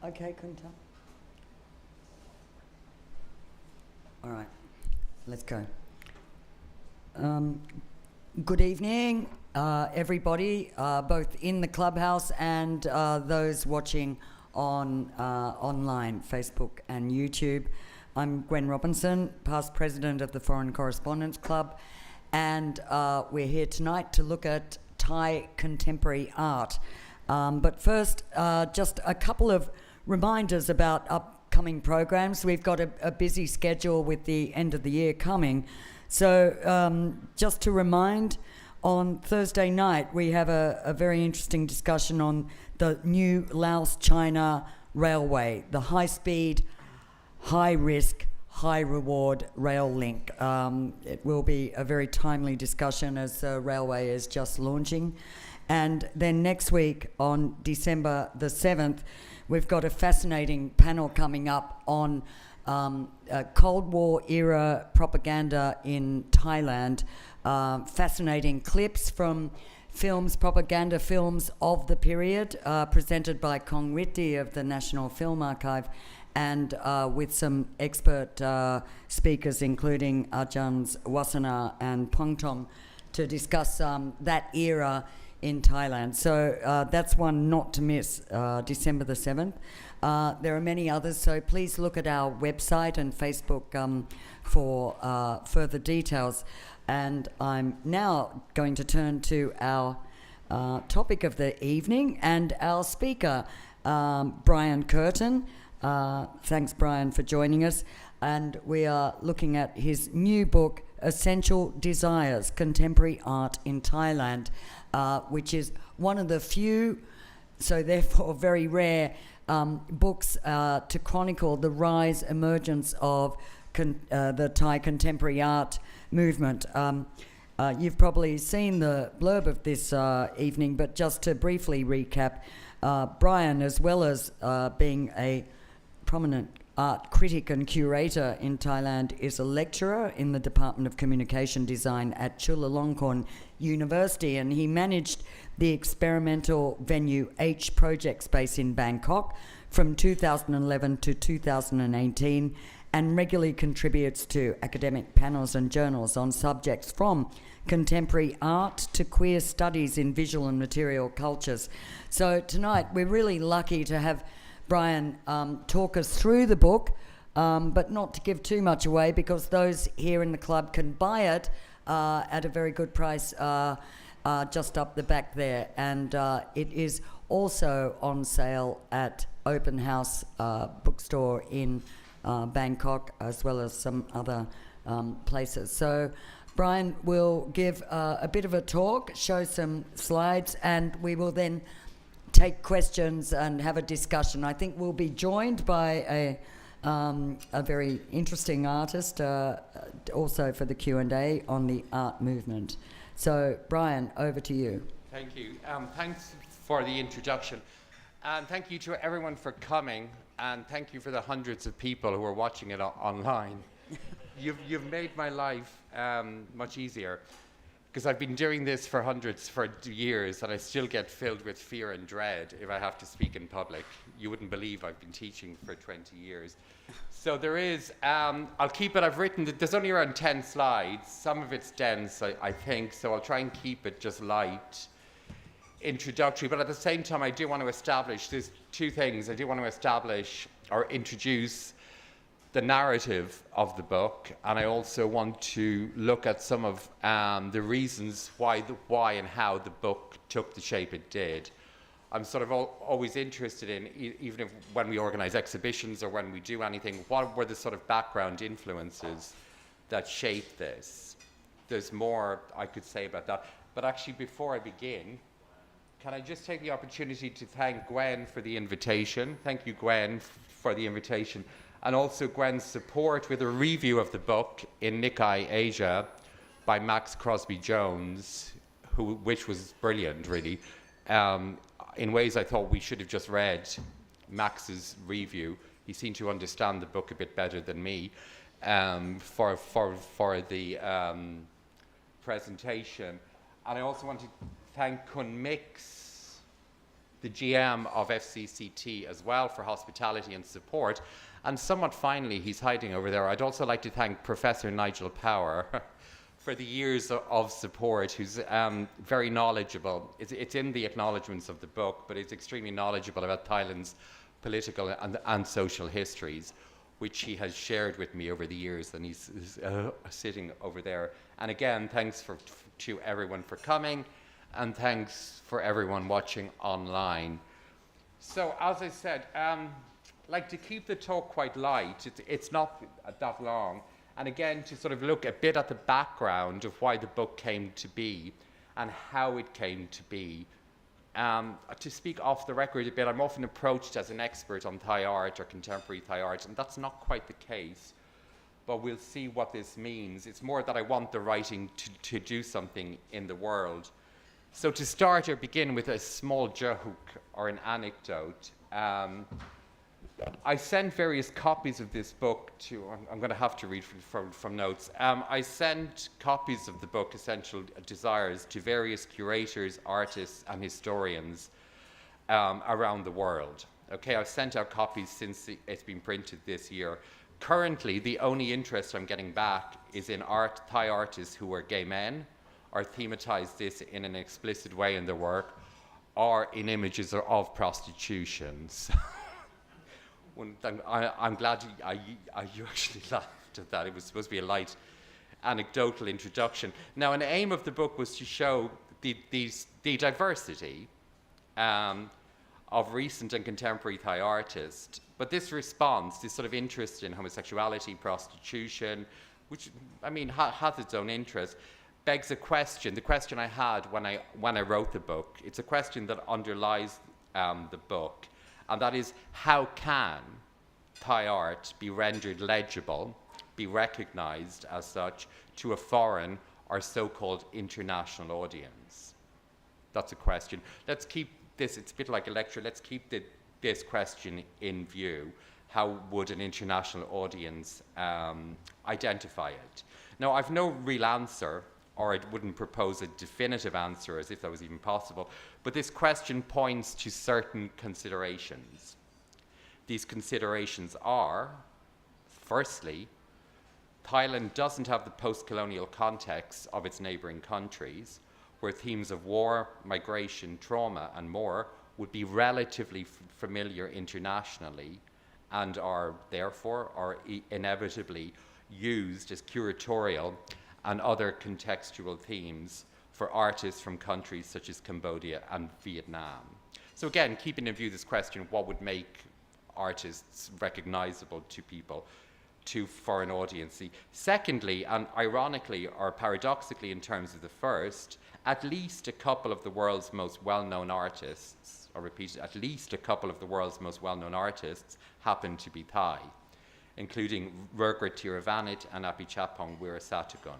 Okay, Kunta. All right, let's go. Good evening, everybody, both in the clubhouse and those watching on online, Facebook and YouTube. I'm Gwen Robinson, past president of the Foreign Correspondents Club, and we're here tonight to look at Thai contemporary art. But first, just a couple of reminders about upcoming programs. We've got a busy schedule with the end of the year coming. So just to remind, on Thursday night, we have a very interesting discussion on the new Laos-China railway, the high-speed, high-risk, high-reward rail link. It will be a very timely discussion as the railway is just launching. And then next week, on December the 7th, we've got a fascinating panel coming up on Cold War era propaganda in Thailand. Fascinating clips from films, propaganda films of the period, presented by Kongritti of the National Film Archive, and with some expert speakers, including Ajahns Wasana and Pongtong, to discuss that era in Thailand. So that's one not to miss, December the 7th. There are many others, so please look at our website and Facebook for further details. And I'm now going to turn to our topic of the evening and our speaker, Brian Curtin. Thanks, Brian, for joining us. And we are looking at his new book, Essential Desires, Contemporary Art in Thailand, which is one of the few, so therefore very rare, books to chronicle the rise, emergence of the Thai contemporary art movement. You've probably seen the blurb of this evening, but just to briefly recap, Brian, as well as being a prominent art critic and curator in Thailand, is a lecturer in the Department of Communication Design at Chulalongkorn University, and he managed the experimental venue H Project Space in Bangkok from 2011 to 2018, and regularly contributes to academic panels and journals on subjects from contemporary art to queer studies in visual and material cultures. So tonight we're really lucky to have Brian talk us through the book, but not to give too much away, because those here in the club can buy it at a very good price just up the back there. And it is also on sale at Open House Bookstore in Bangkok, as well as some other places. So Brian will give a bit of a talk, show some slides, and we will then take questions and have a discussion. I think we'll be joined by a very interesting artist, also for the Q&A on the art movement. So, Brian, over to you. Thank you. Thanks for the introduction. And thank you to everyone for coming. And thank you for the hundreds of people who are watching it online. You've made my life much easier, because I've been doing this for years, and I still get filled with fear and dread if I have to speak in public. You wouldn't believe I've been teaching for 20 years. So there is, I'll keep it, I've written, there's only around 10 slides. Some of it's dense, I think, so I'll try and keep it just light, introductory. But at the same time, I do want to establish, there's two things. I do want to establish or introduce the narrative of the book, and I also want to look at some of the reasons why and how the book took the shape it did. I'm sort of always interested in, even if when we organize exhibitions or when we do anything, what were the sort of background influences that shaped this? There's more I could say about that. But actually, before I begin, can I just take the opportunity to thank Gwen for the invitation? Thank you, Gwen, for the invitation. And also Gwen's support with a review of the book in Nikkei Asia by Max Crosby Jones, which was brilliant, really. In ways I thought we should have just read Max's review. He seemed to understand the book a bit better than me for the presentation. And I also want to thank Kun Mix, the GM of FCCT as well for hospitality and support. And somewhat finally, he's hiding over there, I'd also like to thank Professor Nigel Power for the years of support, who's very knowledgeable. It's in the acknowledgements of the book, but it's extremely knowledgeable about Thailand's political and social histories, which he has shared with me over the years, and he's sitting over there. And again, thanks to everyone for coming, and thanks for everyone watching online. So, as I said, like to keep the talk quite light, it's not that long, and again, to sort of look a bit at the background of why the book came to be, and how it came to be. To speak off the record a bit, I'm often approached as an expert on Thai art or contemporary Thai art, and that's not quite the case, but we'll see what this means. It's more that I want the writing to do something in the world. So to start or begin with a small joke or an anecdote, I sent various copies of this book to, I'm going to have to read from notes. I sent copies of the book, Essential Desires, to various curators, artists, and historians around the world. Okay, I've sent out copies since it's been printed this year. Currently, the only interest I'm getting back is in Thai artists who are gay men, or thematize this in an explicit way in their work, or in images of prostitution. I'm glad you actually laughed at that. It was supposed to be a light anecdotal introduction. Now, an aim of the book was to show the diversity of recent and contemporary Thai artists. But this response, this sort of interest in homosexuality, prostitution, which, I mean, has its own interest, begs a question. The question I had when I wrote the book, it's a question that underlies the book. And that is, how can Thai art be rendered legible, be recognized as such, to a foreign or so-called international audience? That's a question. Let's keep this, it's a bit like a lecture, let's keep this question in view. How would an international audience identify it? Now, I've no real answer, or I wouldn't propose a definitive answer as if that was even possible, but this question points to certain considerations. These considerations are, firstly, Thailand doesn't have the post-colonial context of its neighboring countries, where themes of war, migration, trauma, and more would be relatively familiar internationally and are therefore inevitably used as curatorial and other contextual themes for artists from countries such as Cambodia and Vietnam. So again, keeping in view this question, what would make artists recognizable to people, to foreign audiences? Secondly, and ironically or paradoxically in terms of the first, at least a couple of the world's most well-known artists, or repeat, at least a couple of the world's most well-known artists happen to be Thai, including Rurgrat Tiravanit and Apichapong Wirasatagun.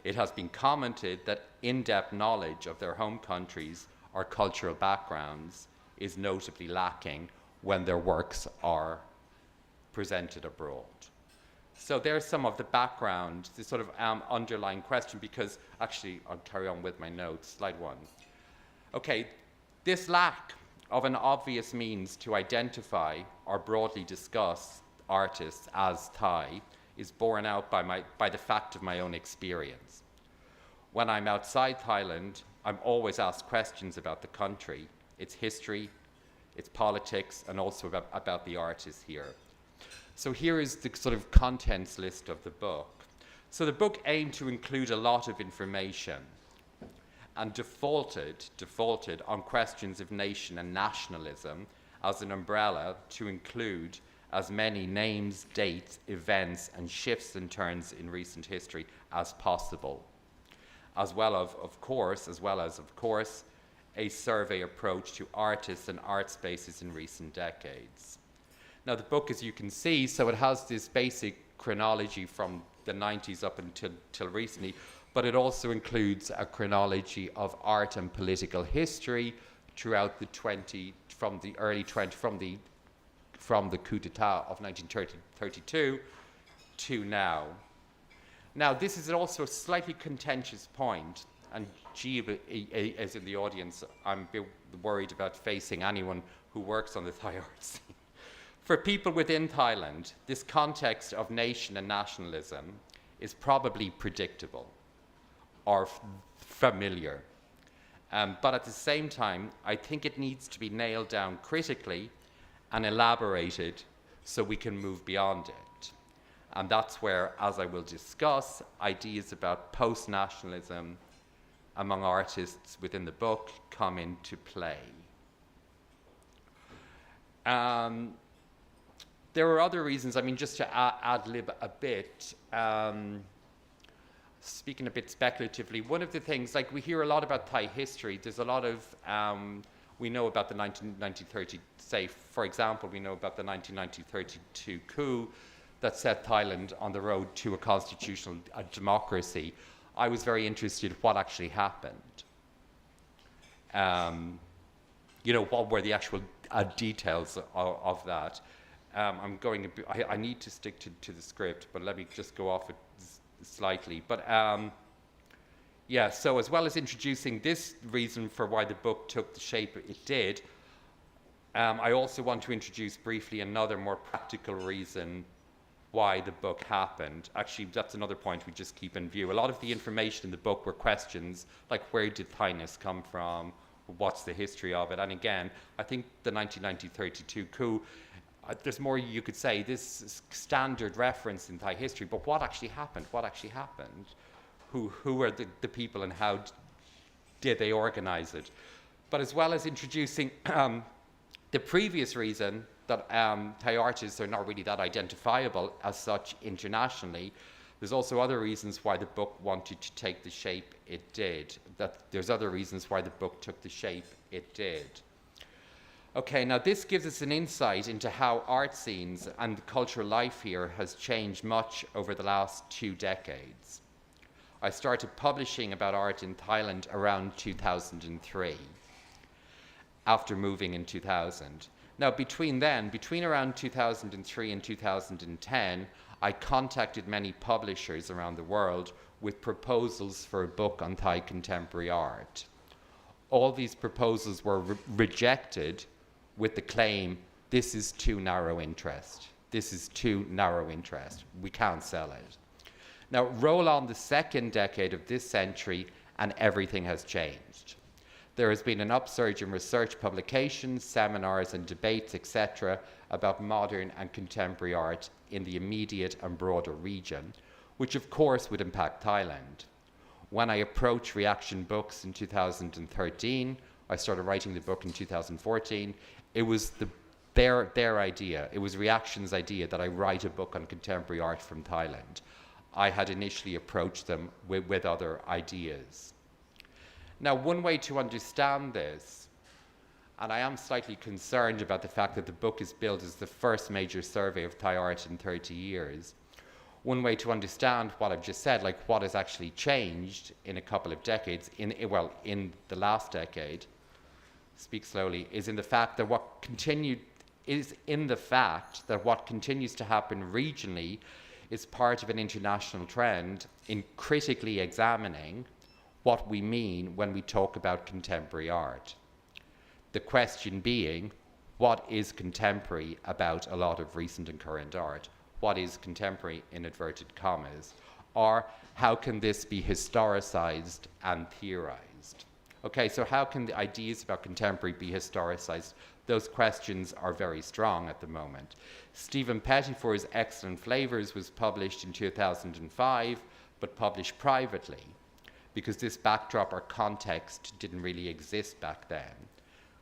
It has been commented that in-depth knowledge of their home countries or cultural backgrounds is notably lacking when their works are presented abroad. So there's some of the background, this sort of underlying question, because actually I'll carry on with my notes, slide 1. Okay, this lack of an obvious means to identify or broadly discuss artists as Thai is borne out by the fact of my own experience. When I'm outside Thailand, I'm always asked questions about the country, its history, its politics, and also about the artists here. So here is the sort of contents list of the book. So the book aimed to include a lot of information and defaulted on questions of nation and nationalism as an umbrella to include as many names, dates, events, and shifts and turns in recent history as possible, as well as, of course, a survey approach to artists and art spaces in recent decades. Now, the book, as you can see, so it has this basic chronology from the 90s up until recently, but it also includes a chronology of art and political history throughout from the coup d'etat of 1932 to now. Now, this is also a slightly contentious point, and Jeeb is in the audience. I'm a bit worried about facing anyone who works on the Thai art scene. For people within Thailand, this context of nation and nationalism is probably predictable or familiar. But at the same time, I think it needs to be nailed down critically and elaborated so we can move beyond it. And that's where, as I will discuss, ideas about post-nationalism among artists within the book come into play. There are other reasons, I mean, just to ad-lib a bit, speaking a bit speculatively, one of the things, like we hear a lot about Thai history, there's a lot of, we know about the 1930, say, for example, we know about the 1932 coup that set Thailand on the road to a constitutional democracy. I was very interested in what actually happened. You know, what were the actual details of that? I'm going, I need to stick to the script, but let me just go off it slightly. But yeah, so as well as introducing this reason for why the book took the shape it did, I also want to introduce briefly another more practical reason why the book happened. Actually, that's another point we just keep in view. A lot of the information in the book were questions like, where did Thainess come from? What's the history of it? And again, I think the 1932 coup, there's more you could say. This is standard reference in Thai history, but what actually happened? What actually happened? Who were the people and how did they organize it? But as well as introducing the previous reason that Thai artists are not really that identifiable as such internationally, there's also other reasons why the book wanted to take the shape it did. There's other reasons why the book took the shape it did. Okay, now this gives us an insight into how art scenes and the cultural life here has changed much over the last 2 decades. I started publishing about art in Thailand around 2003, after moving in 2000. Now between around 2003 and 2010, I contacted many publishers around the world with proposals for a book on Thai contemporary art. All these proposals were rejected with the claim, this is too narrow interest. This is too narrow interest. We can't sell it. Now roll on the second decade of this century and everything has changed. There has been an upsurge in research publications, seminars and debates, etc., about modern and contemporary art in the immediate and broader region, which of course would impact Thailand. When I approached Reaktion Books in 2013, I started writing the book in 2014, it was their idea, it was Reaktion's idea that I write a book on contemporary art from Thailand. I had initially approached them with other ideas. Now, one way to understand this, and I am slightly concerned about the fact that the book is billed as the first major survey of Thai art in 30 years. One way to understand what I've just said, like what has actually changed in a couple of decades, in the last decade, speak slowly, is in the fact that what continues to happen regionally is part of an international trend in critically examining what we mean when we talk about contemporary art. The question being, what is contemporary about a lot of recent and current art? What is contemporary in inverted commas? Or how can this be historicized and theorized? Okay, so how can the ideas about contemporary be historicized? Those questions are very strong at the moment. Stephen Pettifor's Excellent Flavors was published in 2005, but published privately, because this backdrop or context didn't really exist back then.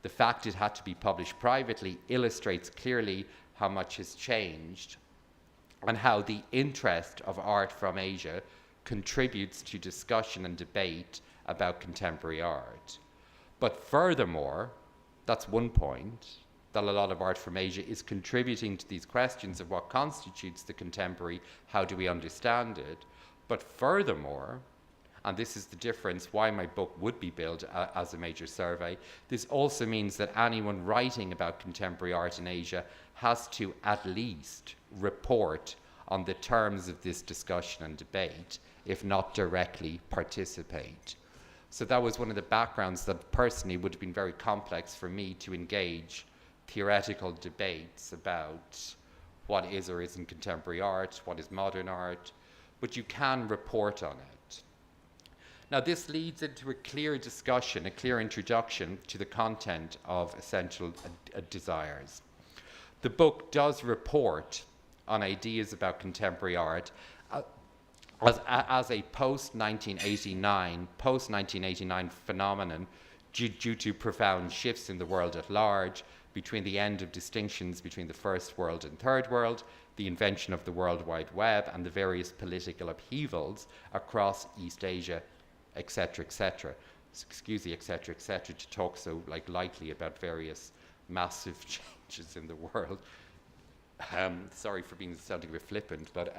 The fact it had to be published privately illustrates clearly how much has changed and how the interest of art from Asia contributes to discussion and debate about contemporary art. But furthermore, that's one point, that a lot of art from Asia is contributing to these questions of what constitutes the contemporary, how do we understand it? But furthermore, and this is the difference why my book would be billed as a major survey, this also means that anyone writing about contemporary art in Asia has to at least report on the terms of this discussion and debate, if not directly participate. So that was one of the backgrounds that personally would have been very complex for me to engage theoretical debates about what is or isn't contemporary art, what is modern art, but you can report on it. Now this leads into a clear discussion, a clear introduction to the content of Essential Desires. The book does report on ideas about contemporary art as a post-1989 phenomenon due to profound shifts in the world at large, between the end of distinctions between the first world and third world, the invention of the World Wide Web, and the various political upheavals across East Asia, etc., etc. Excuse me, etc., etc., to talk so lightly about various massive changes in the world. Sorry for sounding a bit flippant, but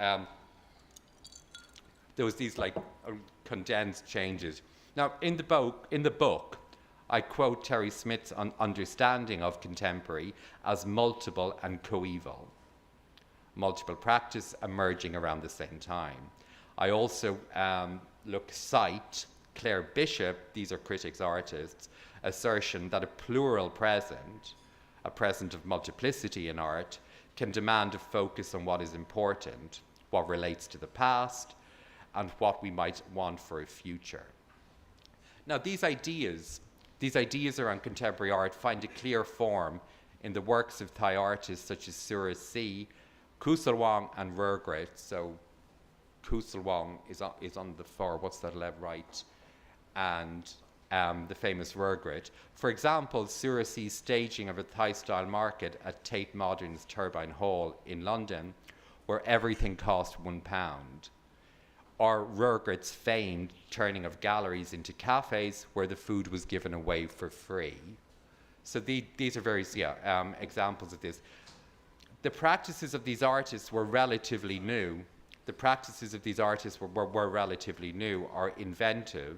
there was these condensed changes. Now, in the book, I quote Terry Smith's understanding of contemporary as multiple and coeval, multiple practice emerging around the same time. I also cite Claire Bishop, these are critics, artists, assertion that a plural present, a present of multiplicity in art, can demand a focus on what is important, what relates to the past, and what we might want for a future. Now, these ideas around contemporary art find a clear form in the works of Thai artists such as Surya C, Kusalwang, and Rurgrit. So Kusalwang is on the far, what's that left, right, and the famous Rurgrit. For example, Surya C's staging of a Thai-style market at Tate Modern's Turbine Hall in London, where everything cost £1. Or Rurgrit's famed turning of galleries into cafes where the food was given away for free. So these are various examples of this. The practices of these artists were relatively new. Were relatively new, are inventive,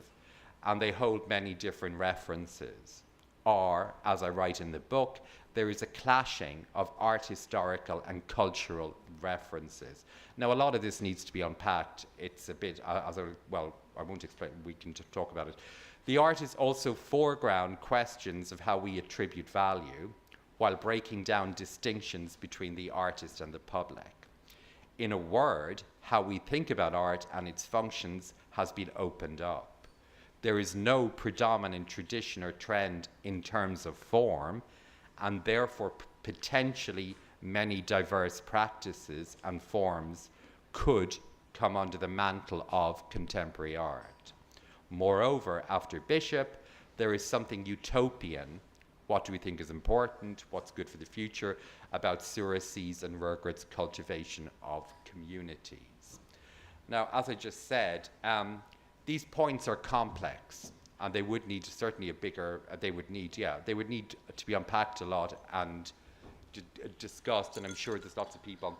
and they hold many different references. Or, as I write in the book, there is a clashing of art historical and cultural references. Now, a lot of this needs to be unpacked. It's a bit, I won't explain, we can talk about it. The artists also foreground questions of how we attribute value, while breaking down distinctions between the artist and the public. In a word, how we think about art and its functions has been opened up. There is no predominant tradition or trend in terms of form, and therefore potentially many diverse practices and forms could come under the mantle of contemporary art. Moreover, after Bishop, there is something utopian. What do we think is important? What's good for the future? About Surya C's and Rurgrit's cultivation of communities. Now, as I just said, these points are complex, and they would need certainly they would need to be unpacked a lot and discussed, and I'm sure there's lots of people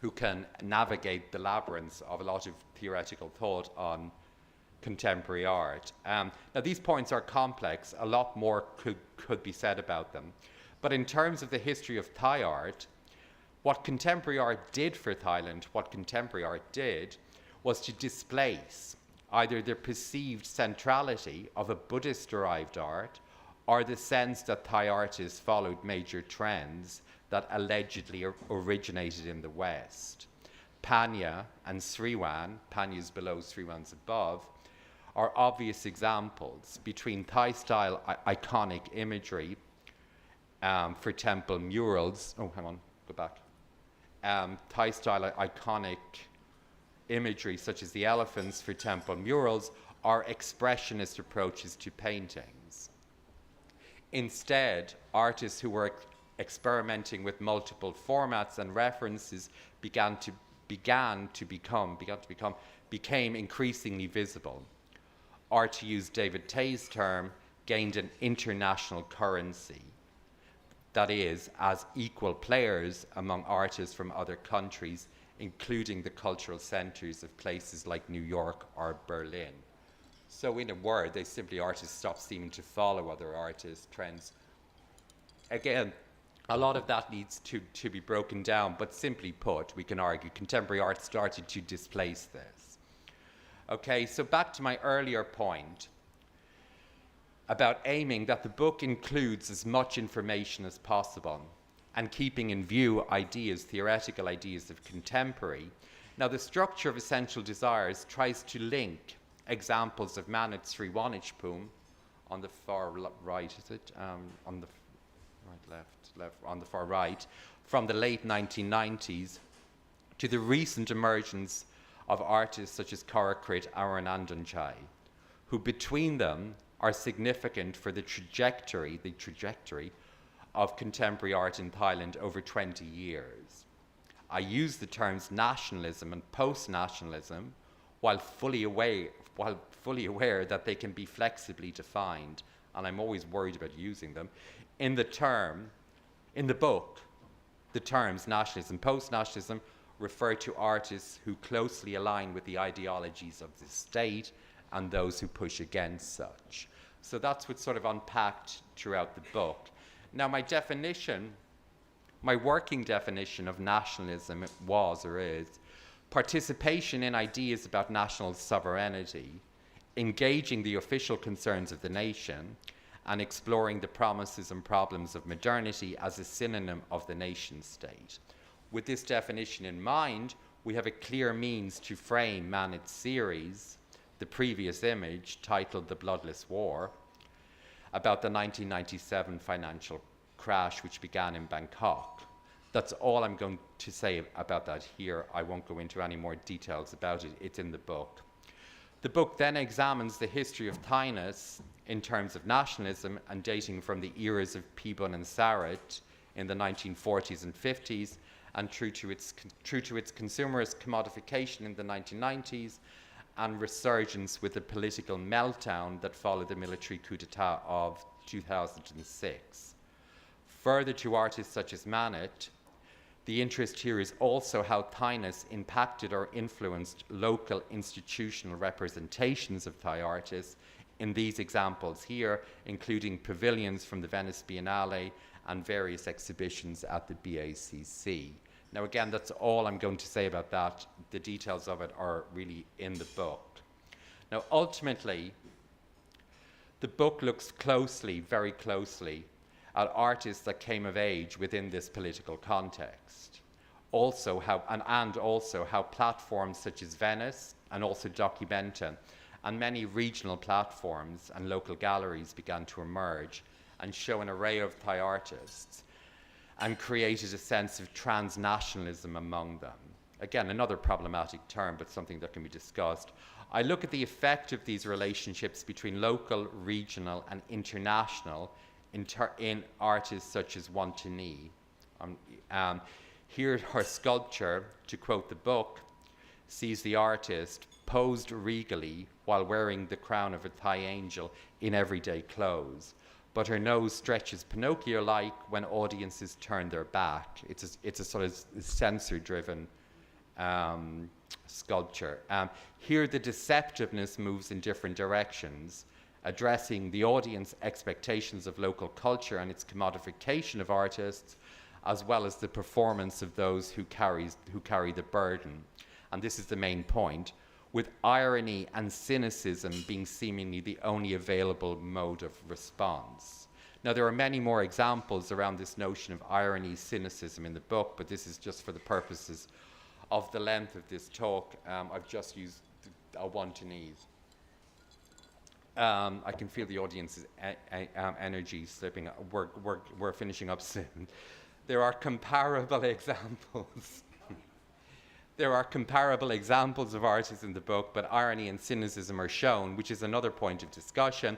who can navigate the labyrinths of a lot of theoretical thought on contemporary art. Now, these points are complex. A lot more could be said about them. But in terms of the history of Thai art, what contemporary art did for Thailand, was to displace either the perceived centrality of a Buddhist-derived art or the sense that Thai artists followed major trends that allegedly originated in the West. Panya and Sriwan, Panya's below, Sriwan's above, are obvious examples between Thai-style iconic imagery for temple murals. Oh, hang on, go back. Thai-style iconic imagery such as the elephants for temple murals are expressionist approaches to paintings. Instead, artists who were experimenting with multiple formats and references became increasingly visible. Or, to use David Tay's term, gained an international currency. That is, as equal players among artists from other countries, including the cultural centers of places like New York or Berlin. So in a word, artists stopped seeming to follow other artists' trends. Again, a lot of that needs to be broken down, but simply put, we can argue contemporary art started to displace this. Okay, so back to my earlier point about aiming that the book includes as much information as possible and keeping in view ideas, theoretical ideas of contemporary. Now, the structure of Essential Desires tries to link examples of Manet's Sriwanich on the far right, is it? On the on the far right, from the late 1990s to the recent emergence of artists such as Karakrit Aranandanchai, who between them are significant for the trajectory of contemporary art in Thailand over 20 years. I use the terms nationalism and post-nationalism while fully aware that they can be flexibly defined, and I'm always worried about using them. In the book, the terms nationalism, post-nationalism refer to artists who closely align with the ideologies of the state and those who push against such. So that's what's sort of unpacked throughout the book. Now, my working definition of nationalism was or is participation in ideas about national sovereignty, engaging the official concerns of the nation, and exploring the promises and problems of modernity as a synonym of the nation state. With this definition in mind, we have a clear means to frame Manet's series, the previous image, titled The Bloodless War, about the 1997 financial crash which began in Bangkok. That's all I'm going to say about that here. I won't go into any more details about it. It's in the book. The book then examines the history of Thailand in terms of nationalism and dating from the eras of Pibon and Sarit in the 1940s and 50s and true to its consumerist commodification in the 1990s and resurgence with the political meltdown that followed the military coup d'etat of 2006. Further to artists such as Manet, the interest here is also how Thailand impacted or influenced local institutional representations of Thai artists in these examples here, including pavilions from the Venice Biennale and various exhibitions at the BACC. Now, again, that's all I'm going to say about that. The details of it are really in the book. Now, ultimately, the book looks closely, very closely, at artists that came of age within this political context. Also how platforms such as Venice and also Documenta and many regional platforms and local galleries began to emerge and show an array of Thai artists and created a sense of transnationalism among them. Again, another problematic term, but something that can be discussed. I look at the effect of these relationships between local, regional, and international in artists such as Wantani. Here her sculpture, to quote the book, sees the artist posed regally while wearing the crown of a Thai angel in everyday clothes, but her nose stretches Pinocchio-like when audiences turn their back. It's a sort of sensor-driven sculpture. Here the deceptiveness moves in different directions, addressing the audience expectations of local culture and its commodification of artists, as well as the performance of those who carry the burden. And this is the main point, with irony and cynicism being seemingly the only available mode of response. Now, there are many more examples around this notion of irony, cynicism in the book, but this is just for the purposes of the length of this talk. I've just used a one-to-knees. I can feel the audience's energy slipping. We're finishing up soon. There are comparable examples. There are comparable examples of artists in the book, but irony and cynicism are shown, which is another point of discussion,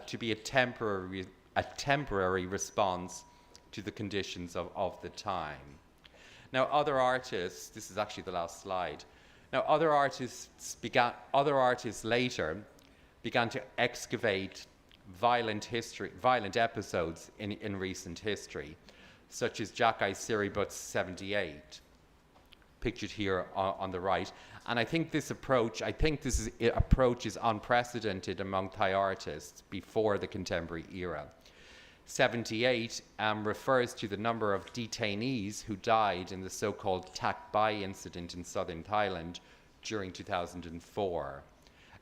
to be a temporary response to the conditions of the time. Now, other artists, this is actually the last slide. Now, other artists later began to excavate violent episodes in recent history, such as Jakai Siribut's 78, pictured here on the right. And I think this approach is unprecedented among Thai artists before the contemporary era. 78 refers to the number of detainees who died in the so-called Tak Bai incident in southern Thailand during 2004.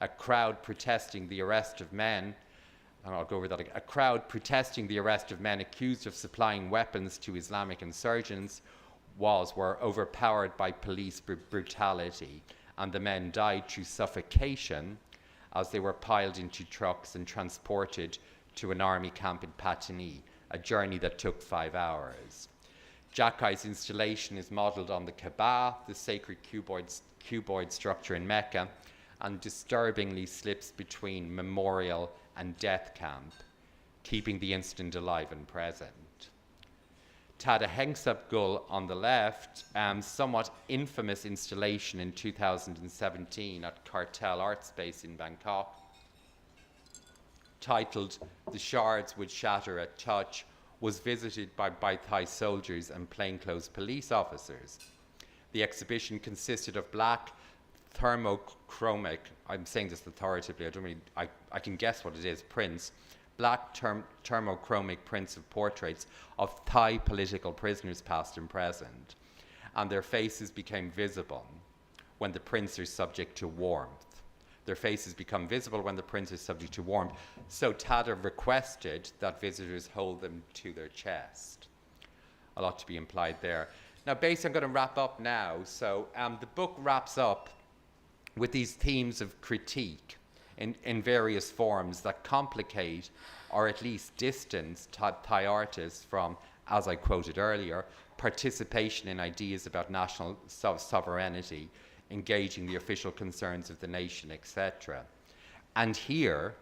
a crowd protesting the arrest of men, and I'll go over that again, a crowd protesting the arrest of men accused of supplying weapons to Islamic insurgents were overpowered by police brutality, and the men died through suffocation as they were piled into trucks and transported to an army camp in Patani, a journey that took 5 hours. Jackai's installation is modelled on the Kaaba, the sacred cuboid structure in Mecca, and disturbingly slips between memorial and death camp, keeping the incident alive and present. Tada Hengsap Gul on the left, somewhat infamous installation in 2017 at Cartel Art Space in Bangkok, titled "The Shards Would Shatter at Touch," was visited by Thai soldiers and plainclothes police officers. The exhibition consisted of black thermochromic, I'm saying this authoritatively, I can guess what it is, prints, black thermochromic prints of portraits of Thai political prisoners past and present, and their faces became visible when the prints are subject to warmth. Their faces become visible when the prints are subject to warmth, so Tada requested that visitors hold them to their chest. A lot to be implied there. Now, basically, I'm going to wrap up now. So the book wraps up with these themes of critique in various forms that complicate or at least distance Thai artists from, as I quoted earlier, participation in ideas about national sovereignty, engaging the official concerns of the nation, etc. And here,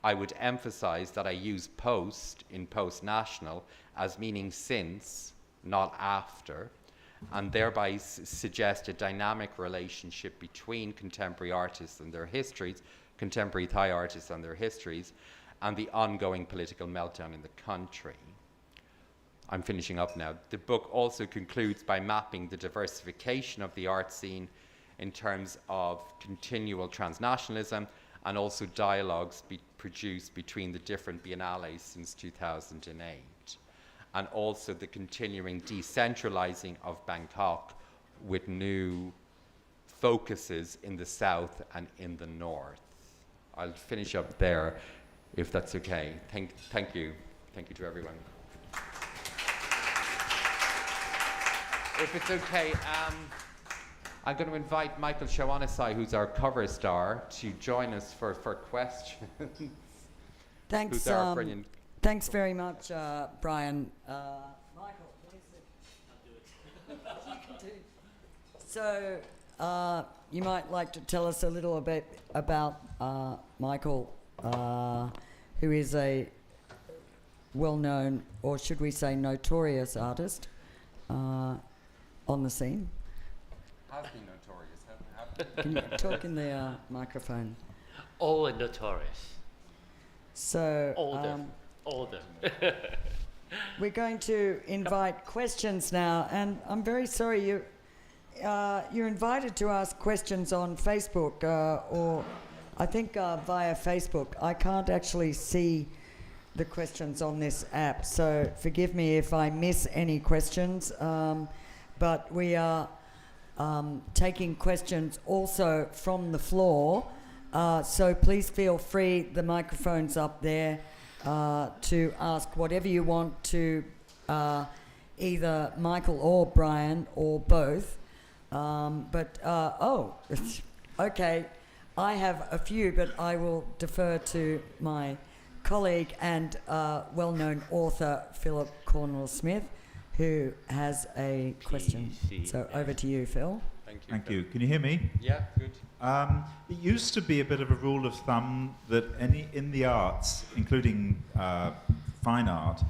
I would emphasize that I use post in post-national as meaning since, not after, and thereby suggest a dynamic relationship between contemporary artists and their histories, contemporary Thai artists and their histories, and the ongoing political meltdown in the country. I'm finishing up now. The book also concludes by mapping the diversification of the art scene in terms of continual transnationalism and also dialogues produced between the different biennales since 2008. And also the continuing decentralizing of Bangkok with new focuses in the south and in the north. I'll finish up there, if that's okay. Thank you. Thank you to everyone. If it's okay, I'm going to invite Michael Shawanasai, who's our cover star, to join us for questions. Thanks. Who's our brilliant. Thanks very much, Brian. Michael, please. You can do. So, you might like to tell us a little bit about Michael, who is a well-known, or should we say notorious artist on the scene. Has been notorious. Can you talk in the microphone? All notorious. So, Older. we're going to invite questions now, and I'm very sorry you're invited to ask questions on Facebook, or I think via Facebook. I can't actually see the questions on this app, so forgive me if I miss any questions, but we are taking questions also from the floor, so please feel free, the microphone's up there, to ask whatever you want to either Michael or Brian or both. Okay, I have a few, but I will defer to my colleague and well-known author Philip Cornwell-Smith, who has a question. So over to you, Phil. Thank you. Can you hear me? Yeah, good. It used to be a bit of a rule of thumb that in the arts, including fine art,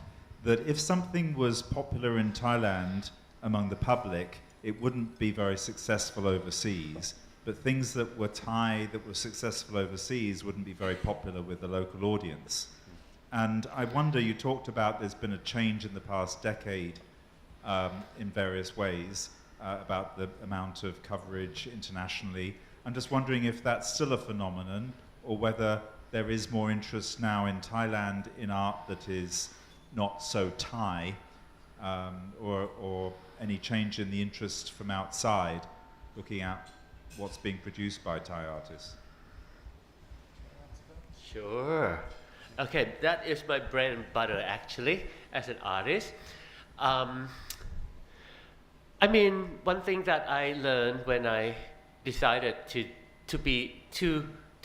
that if something was popular in Thailand among the public, it wouldn't be very successful overseas. But things that were Thai, that were successful overseas, wouldn't be very popular with the local audience. And I wonder, you talked about there's been a change in the past decade in various ways about the amount of coverage internationally. I'm just wondering if that's still a phenomenon, or whether there is more interest now in Thailand in art that is not so Thai, or any change in the interest from outside, looking at what's being produced by Thai artists. Sure. Okay, that is my bread and butter actually, as an artist. Um, I mean, one thing that I learned when I decided to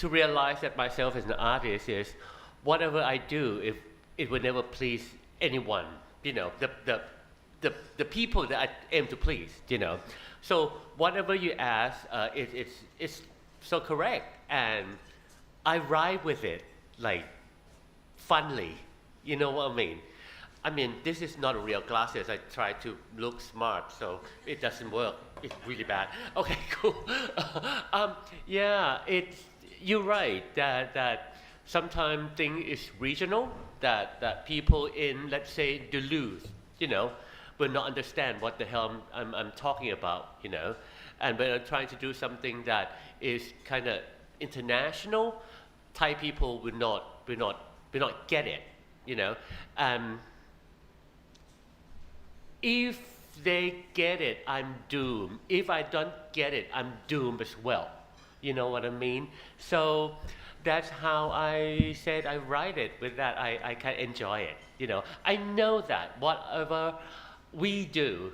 realize that myself as an artist is whatever I do, if it will never please anyone, the people that I aim to please, So whatever you ask, it's so correct, and I ride with it like funly, you know what I mean? I mean, this is not a real glasses. I try to look smart, so it doesn't work. It's really bad. Okay, cool. You're right that sometimes thing is regional, that people in, let's say, Duluth, will not understand what the hell I'm talking about, And when I'm trying to do something that is kind of international, Thai people will not get it, If they get it, I'm doomed. If I don't get it, I'm doomed as well. You know what I mean? So that's how I said I write it, with that I can enjoy it. I know that whatever we do,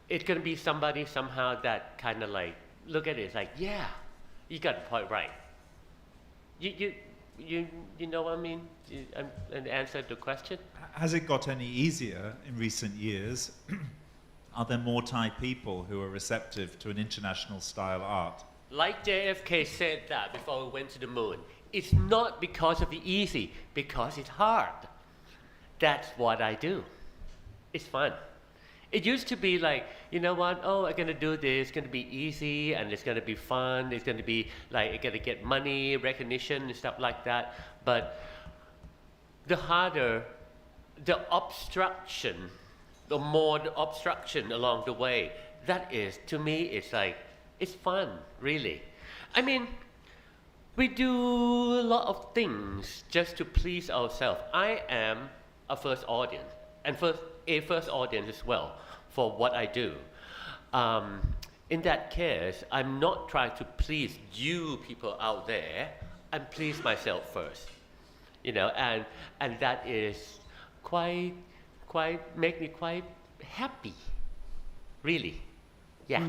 it's going to be somebody somehow that kind of like look at it, it's like, yeah, you got the point right. You know what I mean? And answer the question? Has it got any easier in recent years? Are there more Thai people who are receptive to an international style art? Like JFK said that before we went to the moon, it's not because of the easy, because it's hard. That's what I do. It's fun. It used to be like, you know what, oh, I'm going to do this, it's going to be easy, and it's going to be fun, it's going to be like, I'm going to get money, recognition, and stuff like that. But the harder, the obstruction, the more the obstruction along the way, that is, to me, it's like, it's fun, really. I mean, we do a lot of things just to please ourselves. I am a first audience, and a first audience as well for what I do. In that case, I'm not trying to please you people out there. I'm please myself first, and that is quite make me quite happy, really. Yeah.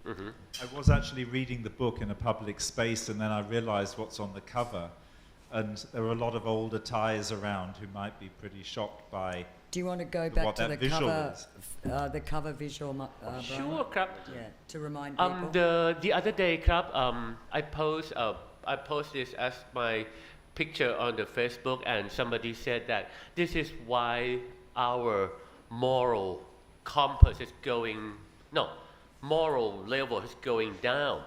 Mm-hmm. I was actually reading the book in a public space, and then I realized what's on the cover, and there are a lot of older Thais around who might be pretty shocked by. Do you want to go back to the cover visual, Brian? Sure, crap. Yeah, to remind people. The other day, crap, I post this as my picture on the Facebook, and somebody said that this is why our moral compass is moral level is going down.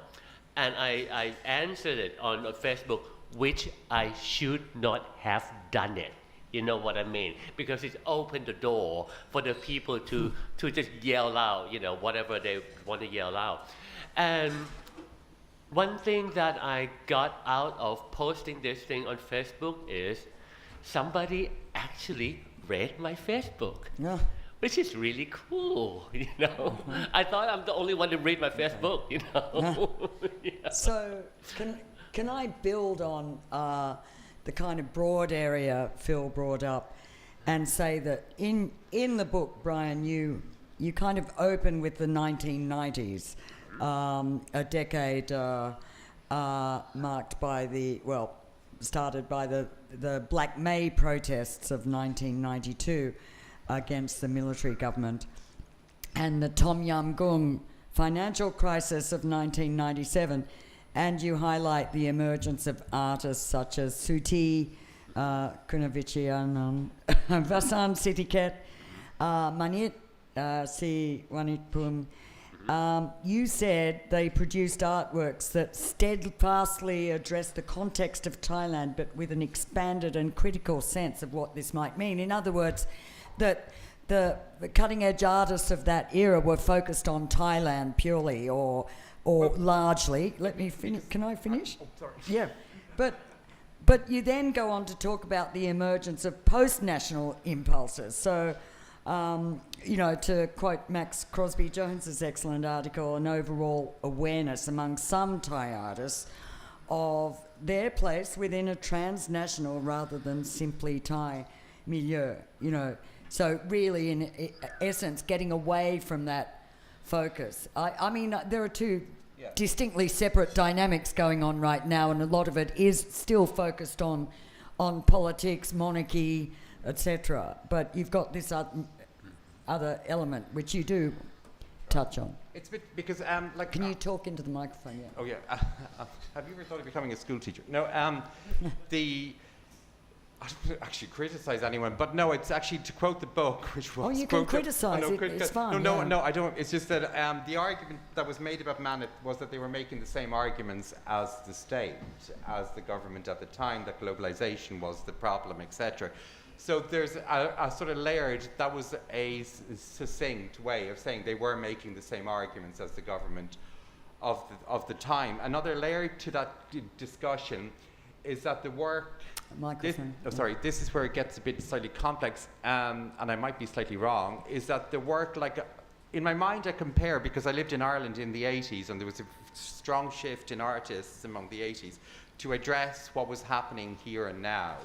And I answered it on Facebook, which I should not have done it. You know what I mean? Because it's opened the door for the people to just yell out, whatever they want to yell out. And one thing that I got out of posting this thing on Facebook is somebody actually read my Facebook. Yeah. Which is really cool, I thought I'm the only one to read my Facebook, Yeah. So can I build on the kind of broad area Phil brought up, and say that in the book, Brian, you kind of open with the 1990s, a decade marked by started by the Black May protests of 1992 against the military government, and the Tom Yum Goong financial crisis of 1997. And you highlight the emergence of artists such as Suti Kunavichian, Vasan Sitiket, Manit Si Wanitpum. You said they produced artworks that steadfastly address the context of Thailand, but with an expanded and critical sense of what this might mean. In other words, that the cutting-edge artists of that era were focused on Thailand purely, or largely. Let me finish. Can I finish? Oh, sorry. Yeah, but you then go on to talk about the emergence of post-national impulses. So, to quote Max Crosby Jones's excellent article, an overall awareness among some Thai artists of their place within a transnational rather than simply Thai milieu, you know. So really, in essence, getting away from that focus. I mean, there are two distinctly separate dynamics going on right now, and a lot of it is still focused on politics, monarchy, etc. But you've got this other element which you do touch on. It's a bit because like. Can you talk into the microphone? Yeah. Oh yeah. Have you ever thought of becoming a school teacher? No. I don't actually criticize anyone, but no, it's actually to quote the book, which was. Oh, you can criticize it. It's fine. No, I don't. It's just that the argument that was made about Manet was that they were making the same arguments as the state, as the government at the time, that globalization was the problem, etc. So there's a sort of layered, that was a succinct way of saying they were making the same arguments as the government of the time. Another layer to that discussion is that the work. This is where it gets a bit slightly complex, and I might be slightly wrong, is that the work, like, in my mind I compare, because I lived in Ireland in the 80s, and there was a strong shift in artists among the 80s to address what was happening here and now.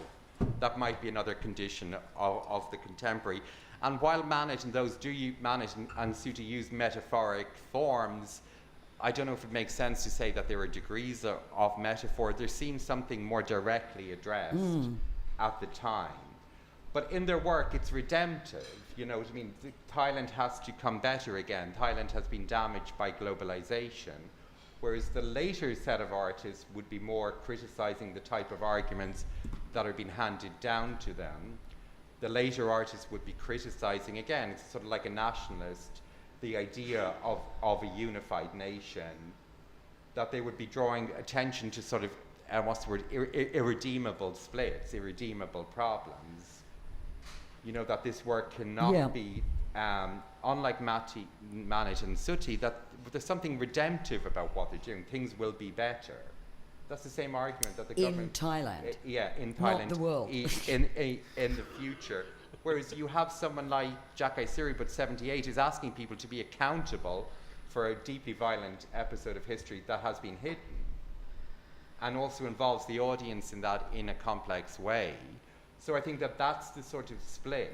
That might be another condition of the contemporary. And while Manet and those Manet and Suti use metaphoric forms, I don't know if it makes sense to say that there are degrees of metaphor. There seems something more directly addressed at the time. But in their work, it's redemptive. You know what I mean? Thailand has to come better again. Thailand has been damaged by globalization. Whereas the later set of artists would be more criticizing the type of arguments that are being handed down to them. The later artists would be criticizing, again, it's sort of like a nationalist, the idea of a unified nation, that they would be drawing attention to sort of, what's the word, irredeemable splits, irredeemable problems. You know, that this work cannot be, unlike Manet and Suti, that there's something redemptive about what they're doing. Things will be better. That's the same argument that the government... In Thailand. In Thailand. Not the world. In the future. Whereas you have someone like Jakai Siribut, 78, who's asking people to be accountable for a deeply violent episode of history that has been hidden, and also involves the audience in that in a complex way. So I think that that's the sort of split.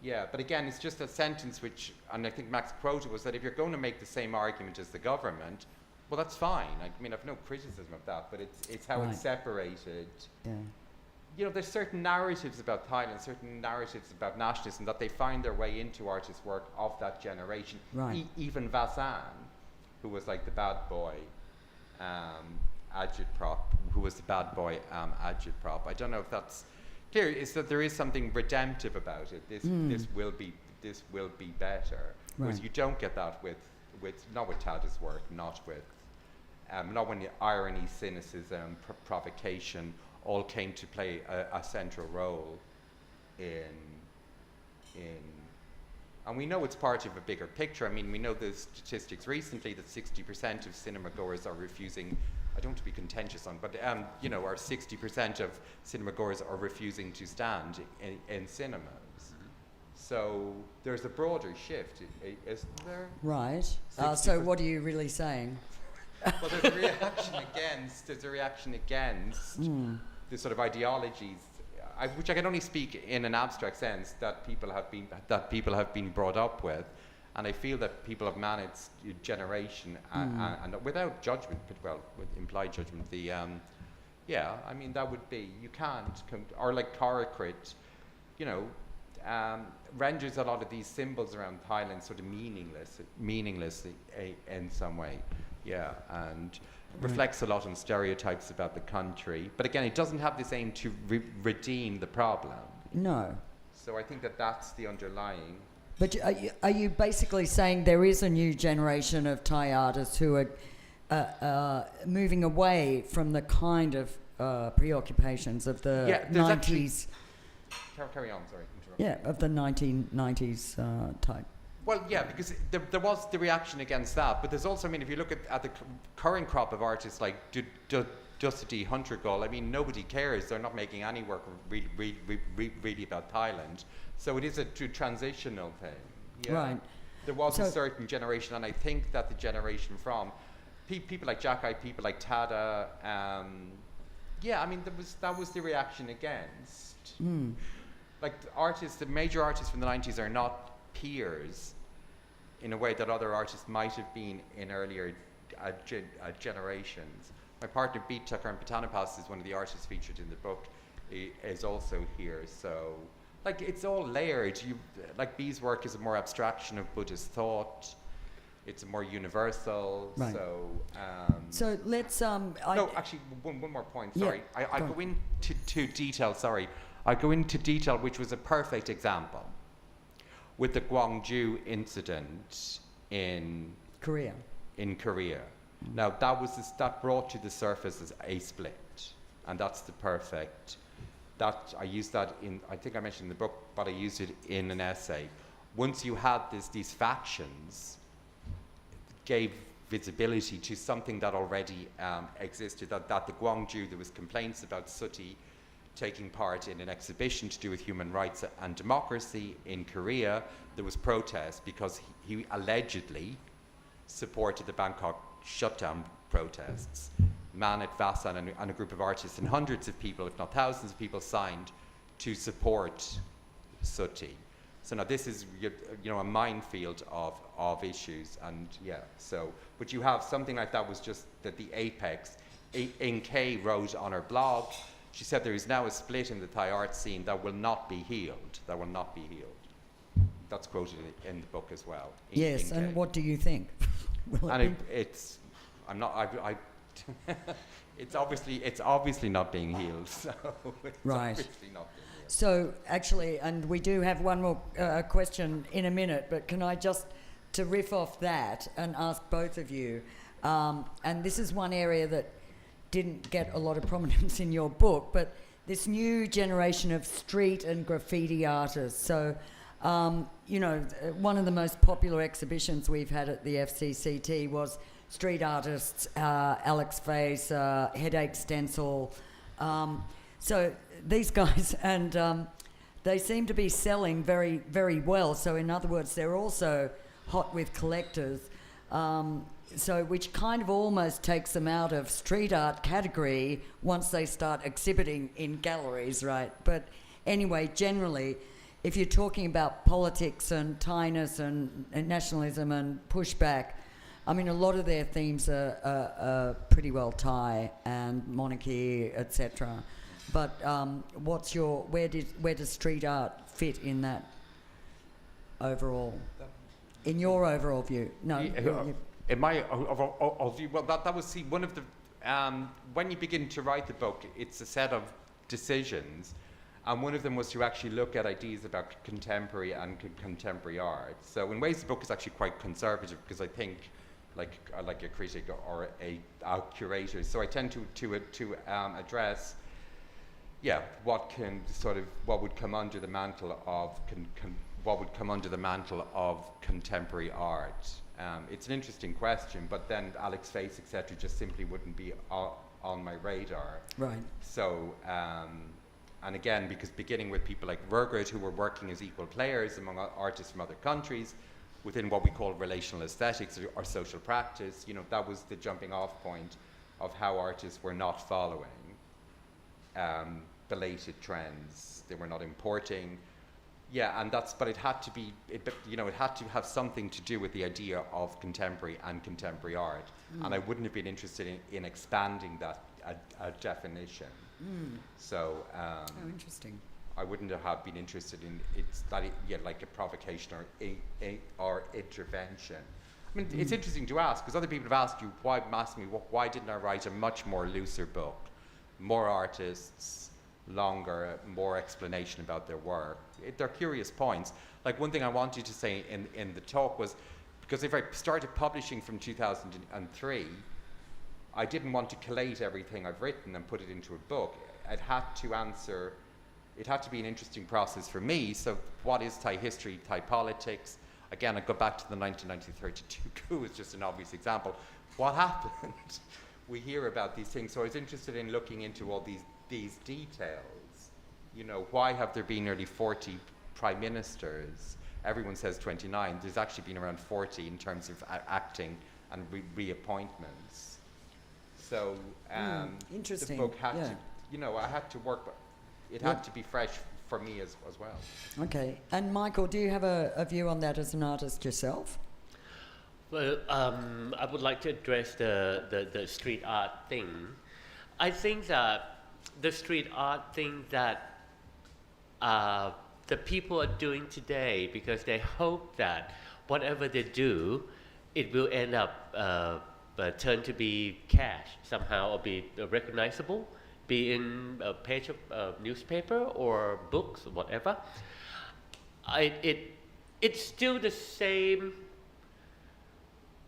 Yeah, but again, it's just a sentence which, and I think Max quoted, was that if you're going to make the same argument as the government, well, that's fine. I mean, I've no criticism of that, but it's how it's separated. Yeah. You know, there's certain narratives about Thailand, certain narratives about nationalism that they find their way into artist work of that generation. Right. Even Vassan, who was like the bad boy agitprop, I don't know if that's clear. Is that there is something redemptive about it. This will be better. Whereas you don't get that with not with Tada's work, not when the irony, cynicism, provocation all came to play a central role and we know it's part of a bigger picture. I mean, we know the statistics recently that 60% of cinema goers are refusing, I don't want to be contentious on, but you know, or 60% of cinema goers are refusing to stand in cinemas. So there's a broader shift, isn't there? Right. So what are you really saying? Well, there's a reaction against the sort of ideologies, which I can only speak in an abstract sense, that people have been brought up with, and I feel that people of Manet's generation, and without judgment, but well, with implied judgment, I mean, that would be, you can't, or like Karakrit, you know, renders a lot of these symbols around Thailand sort of meaningless in some way. Yeah, and reflects a lot on stereotypes about the country. But again, it doesn't have this aim to redeem the problem. No. So I think that that's the underlying. But are you basically saying there is a new generation of Thai artists who are moving away from the kind of preoccupations of the 90s? Carry on, sorry. Yeah, of the 1990s type. Well, yeah, because there was the reaction against that, but there's also, I mean, if you look at the current crop of artists like Dusty Huntergull, I mean, nobody cares. They're not making any work really about Thailand. So it is a transitional thing. Yeah. Right. There was a certain generation, and I think that the generation from people like Jacky, people like Tada. Yeah, I mean, that was the reaction against. Like the major artists from the 90s are not peers in a way that other artists might have been in earlier generations. My partner Beat Tucker and Patanapas is one of the artists featured in the book, is also here. So, like, it's all layered. Like, B's work is a more abstraction of Buddhist thought. It's a more universal. Right. So let's. no, actually, one more point. Yeah, Sorry, I go into detail. Sorry, I go into detail, which was a perfect example with the Gwangju incident in Korea. Now that brought to the surface as a split, and that's the perfect. That I used that in. I think I mentioned in the book, but I used it in an essay. Once you had these factions, gave visibility to something that already existed. That the Gwangju, there was complaints about Sooty taking part in an exhibition to do with human rights and democracy in Korea. There was protest because he allegedly supported the Bangkok shutdown protests. Manit Vasan and a group of artists and hundreds of people, if not thousands of people, signed to support Sooty. So now this is, a minefield of issues, and but you have something like that was just at the apex. In-K wrote on her blog, she said there is now a split in the Thai art scene that will not be healed. That's quoted in the book as well. Yes, In-K. and what do you think? It's obviously not being healed. So it's Right. obviously not being healed. So actually, and we do have one more question in a minute, but can I just, to riff off that and ask both of you, and this is one area that didn't get a lot of prominence in your book, but this new generation of street and graffiti artists. So, one of the most popular exhibitions we've had at the FCCT was street artists, Alex Face, Headache Stencil. So these guys, and they seem to be selling very, very well. So in other words, they're also hot with collectors. So which kind of almost takes them out of street art category once they start exhibiting in galleries, right? But anyway, generally, if you're talking about politics and Thainess and nationalism and pushback, I mean, a lot of their themes are pretty well Thai and monarchy, etc. But where does street art fit in that overall? In your overall view? No. In my overall view, well, that was one of the when you begin to write the book, it's a set of decisions, and one of them was to actually look at ideas about contemporary and contemporary art. So in ways, the book is actually quite conservative because I think, like a critic or a curator. So I tend to address, what would come under the mantle of contemporary art. It's an interesting question, but then Alex Face, etc., just simply wouldn't be on my radar. Right. So, and again, because beginning with people like Rugert, who were working as equal players among artists from other countries, within what we call relational aesthetics or social practice, that was the jumping off point of how artists were not following belated trends. They were not importing. But it had to be, it had to have something to do with the idea of contemporary and contemporary art. And I wouldn't have been interested in expanding that definition. So, interesting. I wouldn't have been interested in like a provocation or intervention. I mean, it's interesting to ask because other people have asked me why didn't I write a much more looser book, more artists, longer, more explanation about their work. They're curious points. Like one thing I wanted to say in the talk was, because if I started publishing from 2003, I didn't want to collate everything I've written and put it into a book. It had to be an interesting process for me. So what is Thai history, Thai politics? Again, I go back to the 1932 coup as just an obvious example. What happened? We hear about these things. So I was interested in looking into all these details. Why have there been nearly 40 prime ministers? Everyone says 29. There's actually been around 40 in terms of acting and reappointments. So interesting. the book had yeah. to, you know, I had to work, but it had to be fresh for me as well. Okay. And Michael, do you have a view on that as an artist yourself? Well, I would like to address the street art thing. I think that the street art thing that the people are doing today, because they hope that whatever they do, it will end up turn to be cash somehow, or be recognizable, be in a page of newspaper or books or whatever. It's still the same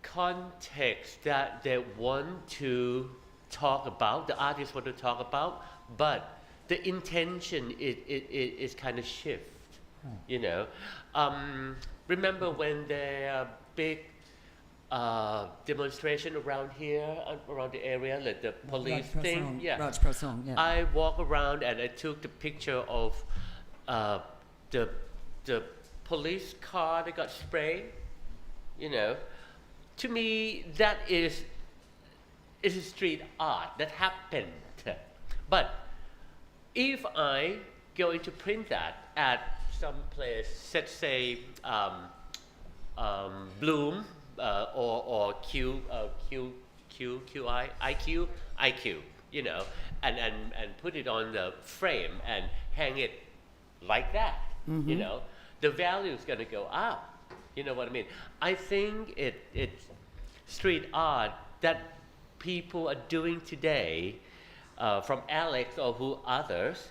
context that they want to talk about, the artists want to talk about, but the intention is kind of shift, you know. Remember when the big demonstration around here, around the area, like the police thing? Yeah. Raj Prasong, yeah. I walk around and I took the picture of the police car that got sprayed, you know. To me, that is a street art that happened. But if I going to print that at some place, let's say Bloom or IQ, you know, and put it on the frame and hang it like that, you know, the value is going to go up. You know what I mean? I think it's street art that people are doing today, from Alex or who others.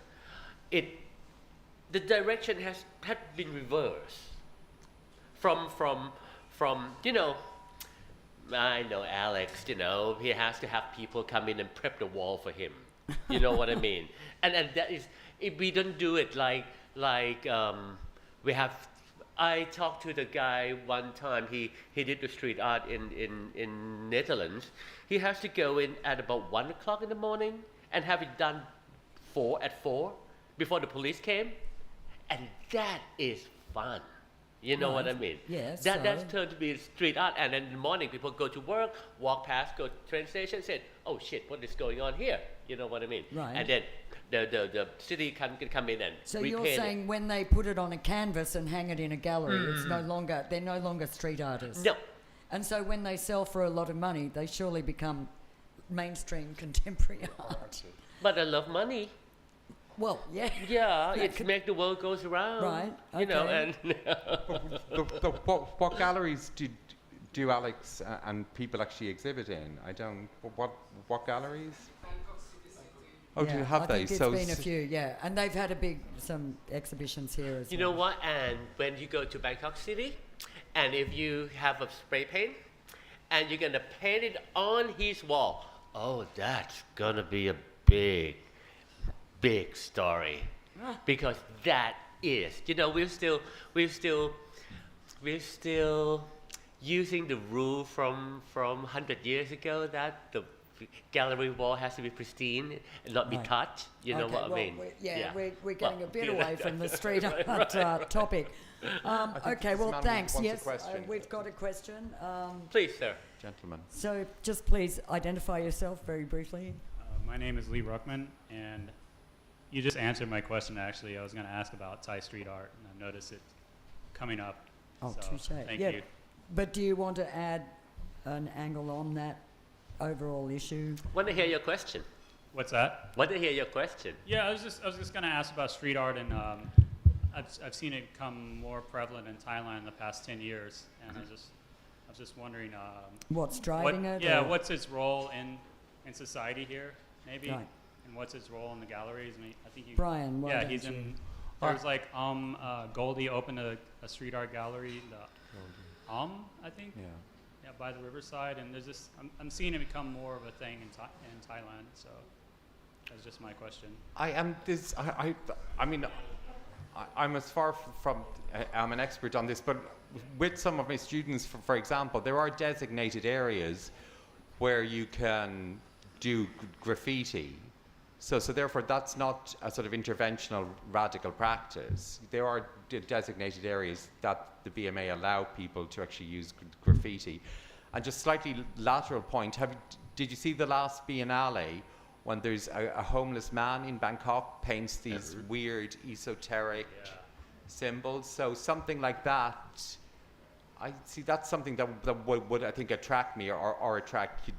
The direction had been reversed. From you know, I know Alex. You know, he has to have people come in and prep the wall for him. You know what I mean? And that is, if we don't do it like we have. I talked to the guy one time. He did the street art in Netherlands. He has to go in at about 1 o'clock in the morning and have it done at 4 before the police came, and that is fun. You know what I mean? Yes. That's turned to be street art, and then in the morning people go to work, walk past, go to the train station, said, "Oh shit, what is going on here?" You know what I mean? Right. And then the city can come in and So repaint you're saying when they put it on a canvas and hang it in a gallery, they're no longer street artists. No. And so when they sell for a lot of money, they surely become mainstream contemporary art. But I love money. Well, yeah. Yeah, it makes the world goes around. Right, You know, okay. and What galleries do Alex and people actually exhibit in? I don't. What galleries? Oh, do you have I they? think it's been a few, yeah. And they've had some exhibitions here as you well. know what? And when you go to Bangkok City, and if you have a spray paint, and you're gonna paint it on his wall, oh, that's gonna be a big story, because that is, you know, we're still using the rule from 100 years ago that the gallery wall has to be pristine and not be touched. You know what I mean? We're getting a bit away from the street art topic. Okay, well, thanks. Yes, we've got a question. Please, sir. Gentlemen. So just please identify yourself very briefly. My name is Lee Ruckman, and you just answered my question, actually. I was going to ask about Thai street art, and I noticed it coming up. Oh, so touche. Thank you. But do you want to add an angle on that overall issue? Want to hear your question? What's that? Want to hear your question? Yeah, I was just going to ask about street art, and I've seen it become more prevalent in Thailand in the past 10 years, and I was just wondering What's driving it? Yeah, or? what's its role in society here, maybe? Right. And what's its role in the galleries? I mean, I think you. Brian, why Yeah, don't he's you? in. There's like Goldie opened a street art gallery. I think. Yeah. Yeah, by the riverside, and there's this. I'm seeing it become more of a thing in Thailand. So that's just my question. I mean, I'm as far from. I'm an expert on this, but with some of my students, for example, there are designated areas where you can do graffiti. So therefore, that's not a sort of interventional radical practice. There are designated areas that the BMA allow people to actually use graffiti. And just slightly lateral point, did you see the last Biennale when there's a homeless man in Bangkok paints these weird esoteric symbols? So something like that, I see that's something that would I think attract me or attract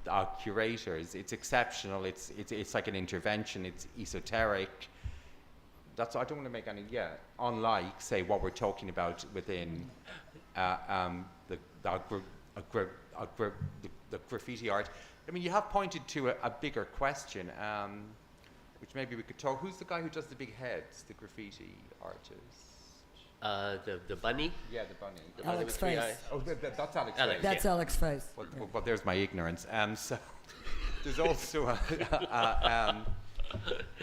curators. It's exceptional, it's like an intervention, it's esoteric. That's, I don't want to make any, unlike, say, what we're talking about within the graffiti art. I mean, you have pointed to a bigger question, which maybe we could talk. Who's the guy who does the big heads, the graffiti artist? The bunny? Yeah, the bunny. The bunny Alex with 3 Face. eyes. Oh, that's Alex. Alex. Face. That's Alex Face. Well, there's my ignorance. So there's also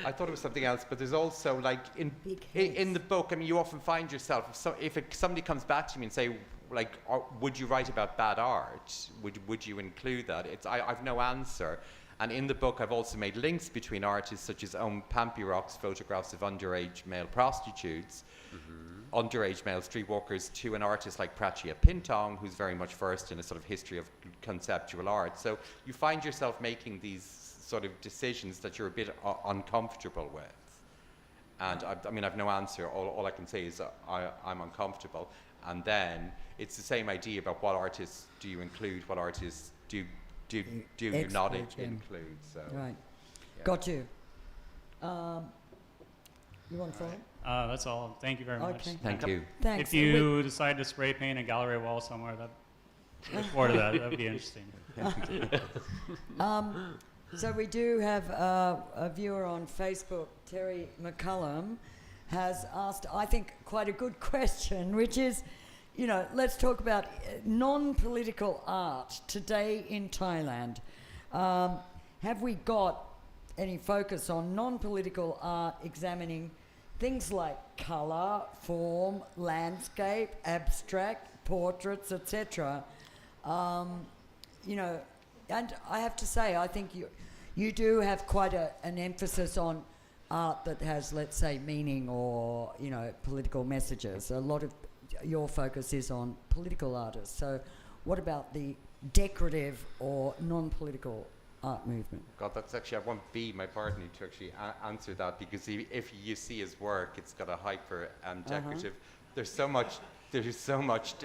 I thought it was something else, but there's also like in the book. I mean, you often find yourself if somebody comes back to me and say, like, would you write about bad art? Would you include that? I've no answer. And in the book, I've also made links between artists such as Pampirok's photographs of underage male prostitutes, underage male streetwalkers, to an artist like Prachia Pintong, who's very much versed in a sort of history of conceptual art. So you find yourself making these sort of decisions that you're a bit uncomfortable with. And I mean, I've no answer. All I can say is I'm uncomfortable. And then it's the same idea about what artists do you include, what artists do you not include. So Right. yeah. Got you. You want to follow? That's all. Thank you very much. Okay. Thank you. Thanks. If you decide to spray paint a gallery wall somewhere, look forward to that. That would be interesting. So we do have a viewer on Facebook, Terry McCullum, has asked, I think, quite a good question, which is, you know, let's talk about non-political art today in Thailand. Have we got any focus on non-political art examining things like colour, form, landscape, abstract, portraits, etc.? You know, and I have to say, I think you do have quite an emphasis on art that has, let's say, meaning or, you know, political messages. A lot of your focus is on political artists. So what about the decorative or non-political art movement? God, that's actually, I want B, my partner, to actually answer that, because if you see his work, it's got a hyper decorative. There's so much.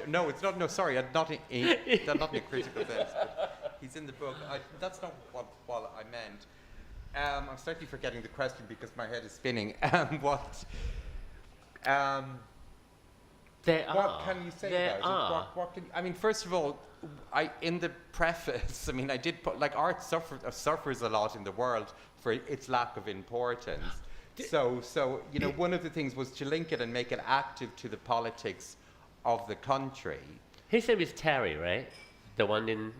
No, it's not. No, sorry, not in a critical sense. But he's in the book. That's not what I meant. I'm slightly forgetting the question because my head is spinning. What can you say about it? I mean, first of all, in the preface, I mean, I did put, like, art suffers a lot in the world for its lack of importance. So you know, one of the things was to link it and make it active to the politics of the country. His name is Terry, right? The one in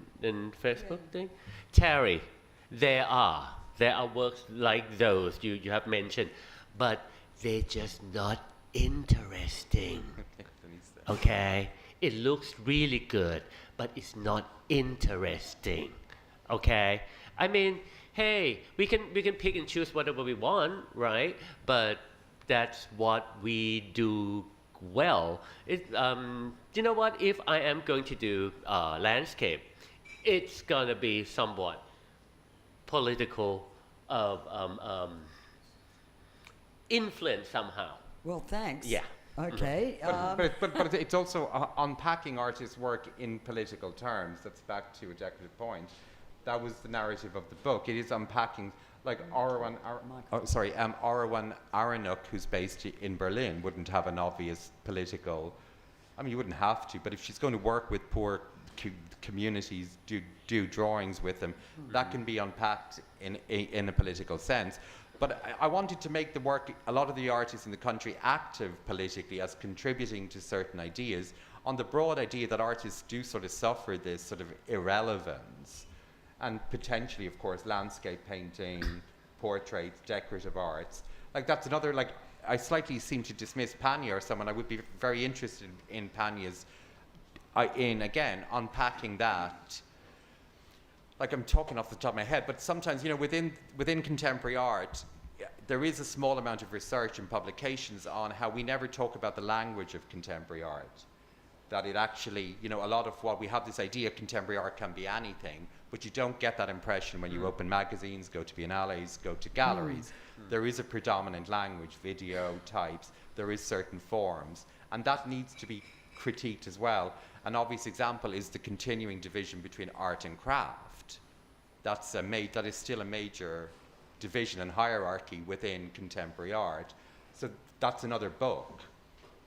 Facebook thing? Terry, there are works like those you have mentioned, but they're just not interesting. Okay? It looks really good, but it's not interesting. Okay? I mean, hey, we can pick and choose whatever we want, right? But that's what we do well. You know what? If I am going to do landscape, it's gonna be somewhat political influence somehow. Well, thanks. Yeah. Okay. But it's also unpacking artists' work in political terms. That's back to a decorative point. That was the narrative of the book. It is unpacking, like Arawan Aranuk, who's based in Berlin, wouldn't have an obvious political. I mean, you wouldn't have to, but if she's going to work with poor communities, do drawings with them, that can be unpacked in a political sense. But I wanted to make the work, a lot of the artists in the country, active politically as contributing to certain ideas, on the broad idea that artists do sort of suffer this sort of irrelevance. And potentially, of course, landscape painting, portraits, decorative arts. Like, that's another, like, I slightly seem to dismiss Panya or someone. I would be very interested in Panya's, again, unpacking that. Like, I'm talking off the top of my head, but sometimes, you know, within contemporary art, there is a small amount of research and publications on how we never talk about the language of contemporary art. that it actually, you know, a lot of what we have this idea contemporary art can be anything, but you don't get that impression when you open magazines, go to biennales, go to galleries. There is a predominant language, video types, there is certain forms, and that needs to be critiqued as well. An obvious example is the continuing division between art and craft. That is still a major division and hierarchy within contemporary art. So that's another book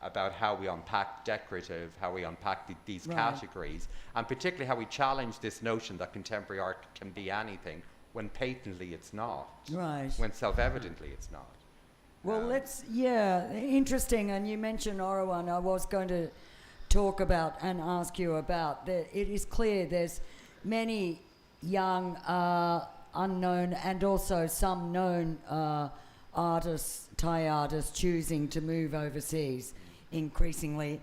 about how we unpack decorative, how we unpack these categories, and particularly how we challenge this notion that contemporary art can be anything when patently it's not, when self-evidently it's not. Well, interesting, and you mentioned Orawan. I was going to talk about and ask you about that. It is clear there's many young, unknown, and also some known artists, Thai artists, choosing to move overseas increasingly,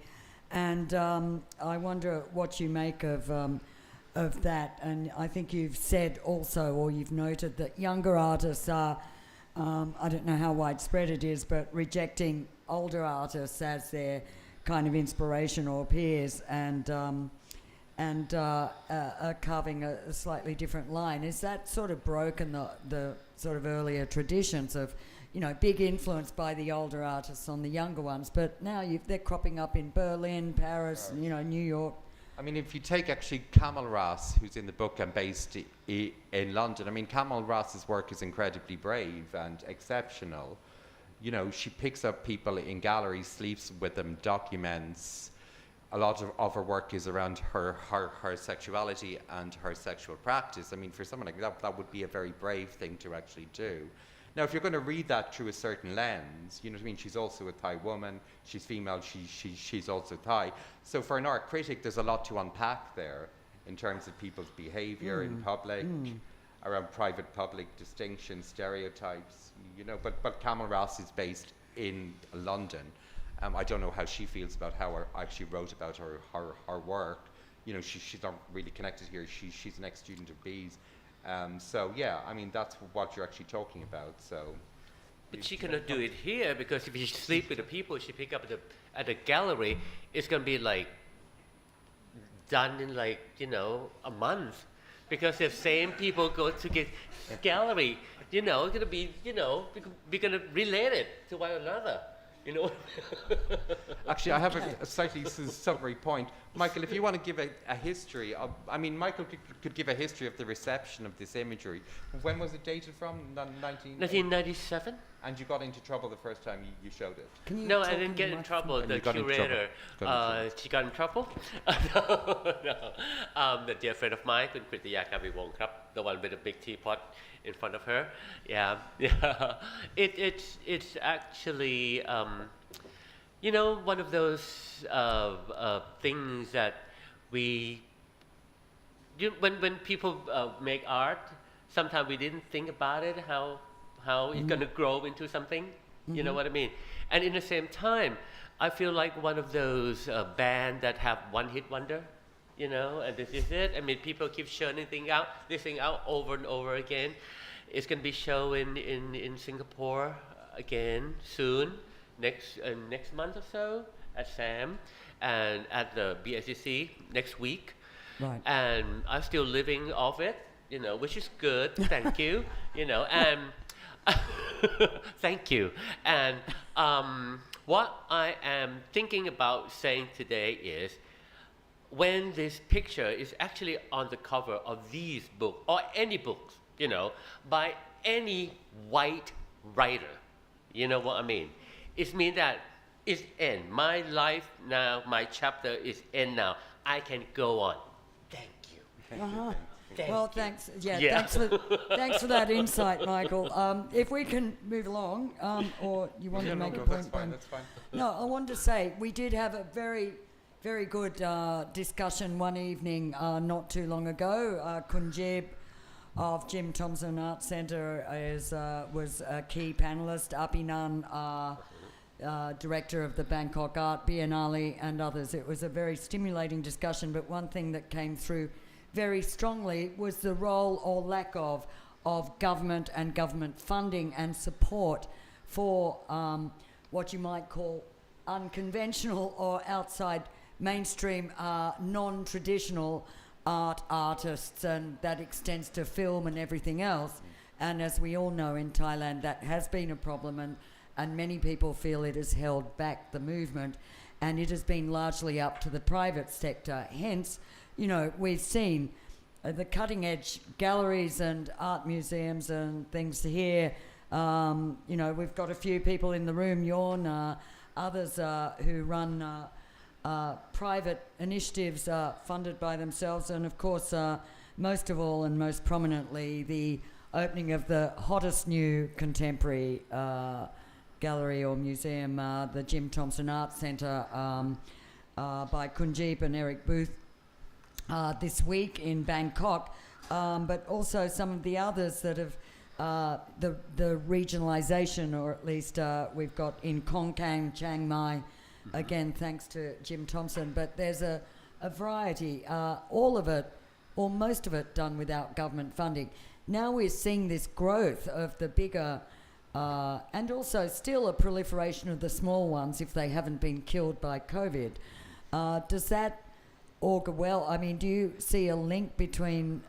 and I wonder what you make of that. And I think you've said also, or you've noted, that younger artists are, I don't know how widespread it is, but rejecting older artists as their kind of inspiration or peers, and carving a slightly different line. Is that sort of broken the sort of earlier traditions of, you know, big influence by the older artists on the younger ones, but now they're cropping up in Berlin, Paris, you know, New York. I mean, if you take actually Kamal Ras, who's in the book and based in London, I mean, Kamal Ras's work is incredibly brave and exceptional. You know, she picks up people in galleries, sleeps with them, documents. A lot of her work is around her sexuality and her sexual practice. I mean, for someone like that, that would be a very brave thing to actually do. Now, if you're going to read that through a certain lens, you know what I mean, she's also a Thai woman, she's female, she's also Thai. So for an art critic, there's a lot to unpack there in terms of people's behavior in public, around private-public distinctions, stereotypes, you know, but Kamal Ras is based in London. I don't know how she feels about how I actually wrote about her work. You know, she's not really connected here. She's an ex-student of B's. So yeah, I mean, that's what you're actually talking about. So, but she cannot do it here, because if you sleep with the people she pick up at the gallery, it's going to be like done in, like, you know, a month, because the same people go to get gallery. You know, it's going to be, you know, we're going to relate it to one another. You know. Actually, I have a slightly summary point. Michael, if you want to give a history of, I mean, Michael could give a history of the reception of this imagery. When was it dated from? 1997. And you got into trouble the first time you showed it? No, I didn't get in trouble. The curator, she got in trouble. No. The dear friend of mine, Kun Kritiyakavi Wongkrap, the one with the big teapot in front of her. Yeah. It's actually, you know, one of those things that when people make art, sometimes we didn't think about it, how it's going to grow into something. You know what I mean? And in the same time, I feel like one of those bands that have one-hit wonder, you know, and this is it. I mean, people keep churning this thing out over and over again. It's going to be shown in Singapore again soon, next month or so at SAM, and at the BSCC next week. Right. And I'm still living off it, you know, which is good. Thank you, you know, and thank you. And what I am thinking about saying today is, when this picture is actually on the cover of these books, or any books, you know, by any white writer, you know what I mean? It means that it's end. My life now, my chapter is end now. I can go on. Thank you. Well, thanks. Yeah. Thanks for that insight, Michael. If we can move along, or you want to make a point? That's fine. No, I wanted to say we did have a very, very good discussion one evening not too long ago. Kunjib of Jim Thompson Art Centre was a key panellist. Apinan, director of the Bangkok Art Biennale, and others. It was a very stimulating discussion, but one thing that came through very strongly was the role or lack of government and government funding and support for what you might call unconventional or outside mainstream non-traditional artists, and that extends to film and everything else. And as we all know, in Thailand, that has been a problem, and many people feel it has held back the movement, and it has been largely up to the private sector. Hence, you know, we've seen the cutting-edge galleries and art museums and things here. You know, we've got a few people in the room, Yorn, others who run private initiatives funded by themselves, and of course, most of all and most prominently, the opening of the hottest new contemporary gallery or museum, the Jim Thompson Art Centre by Kunjeep and Eric Booth this week in Bangkok, but also some of the others that have the regionalisation, or at least we've got in Khon Kaen, Chiang Mai, again thanks to Jim Thompson, but there's a variety, all of it, or most of it, done without government funding. Now we're seeing this growth of the bigger and also still a proliferation of the small ones if they haven't been killed by COVID. Does that augur well? I mean, do you see a link between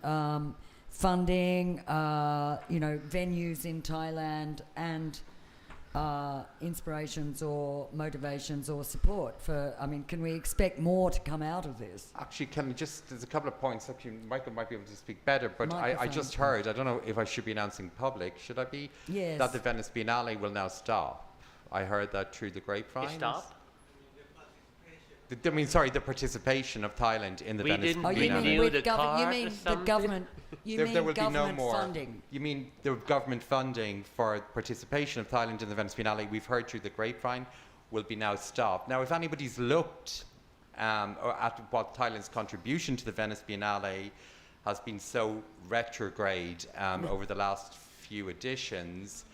funding, you know, venues in Thailand and inspirations or motivations or support for, I mean, can we expect more to come out of this? Actually, can we just, there's a couple of points. Actually, Michael might be able to speak better, but I Microphone, just heard, I don't know if I should be announcing public, should I be? Yes. That the Venice Biennale will now stop. I heard that through the grapevine. It stopped? I mean, sorry, the participation of Thailand in the We Venice didn't Oh, you Biennale. mean renew with the you card mean or the something? government? You There mean will be no government more funding? You mean the government funding for participation of Thailand in the Venice Biennale, we've heard through the grapevine, will be now stopped. Now, if anybody's looked at what Thailand's contribution to the Venice Biennale has been so retrograde over the last few editions,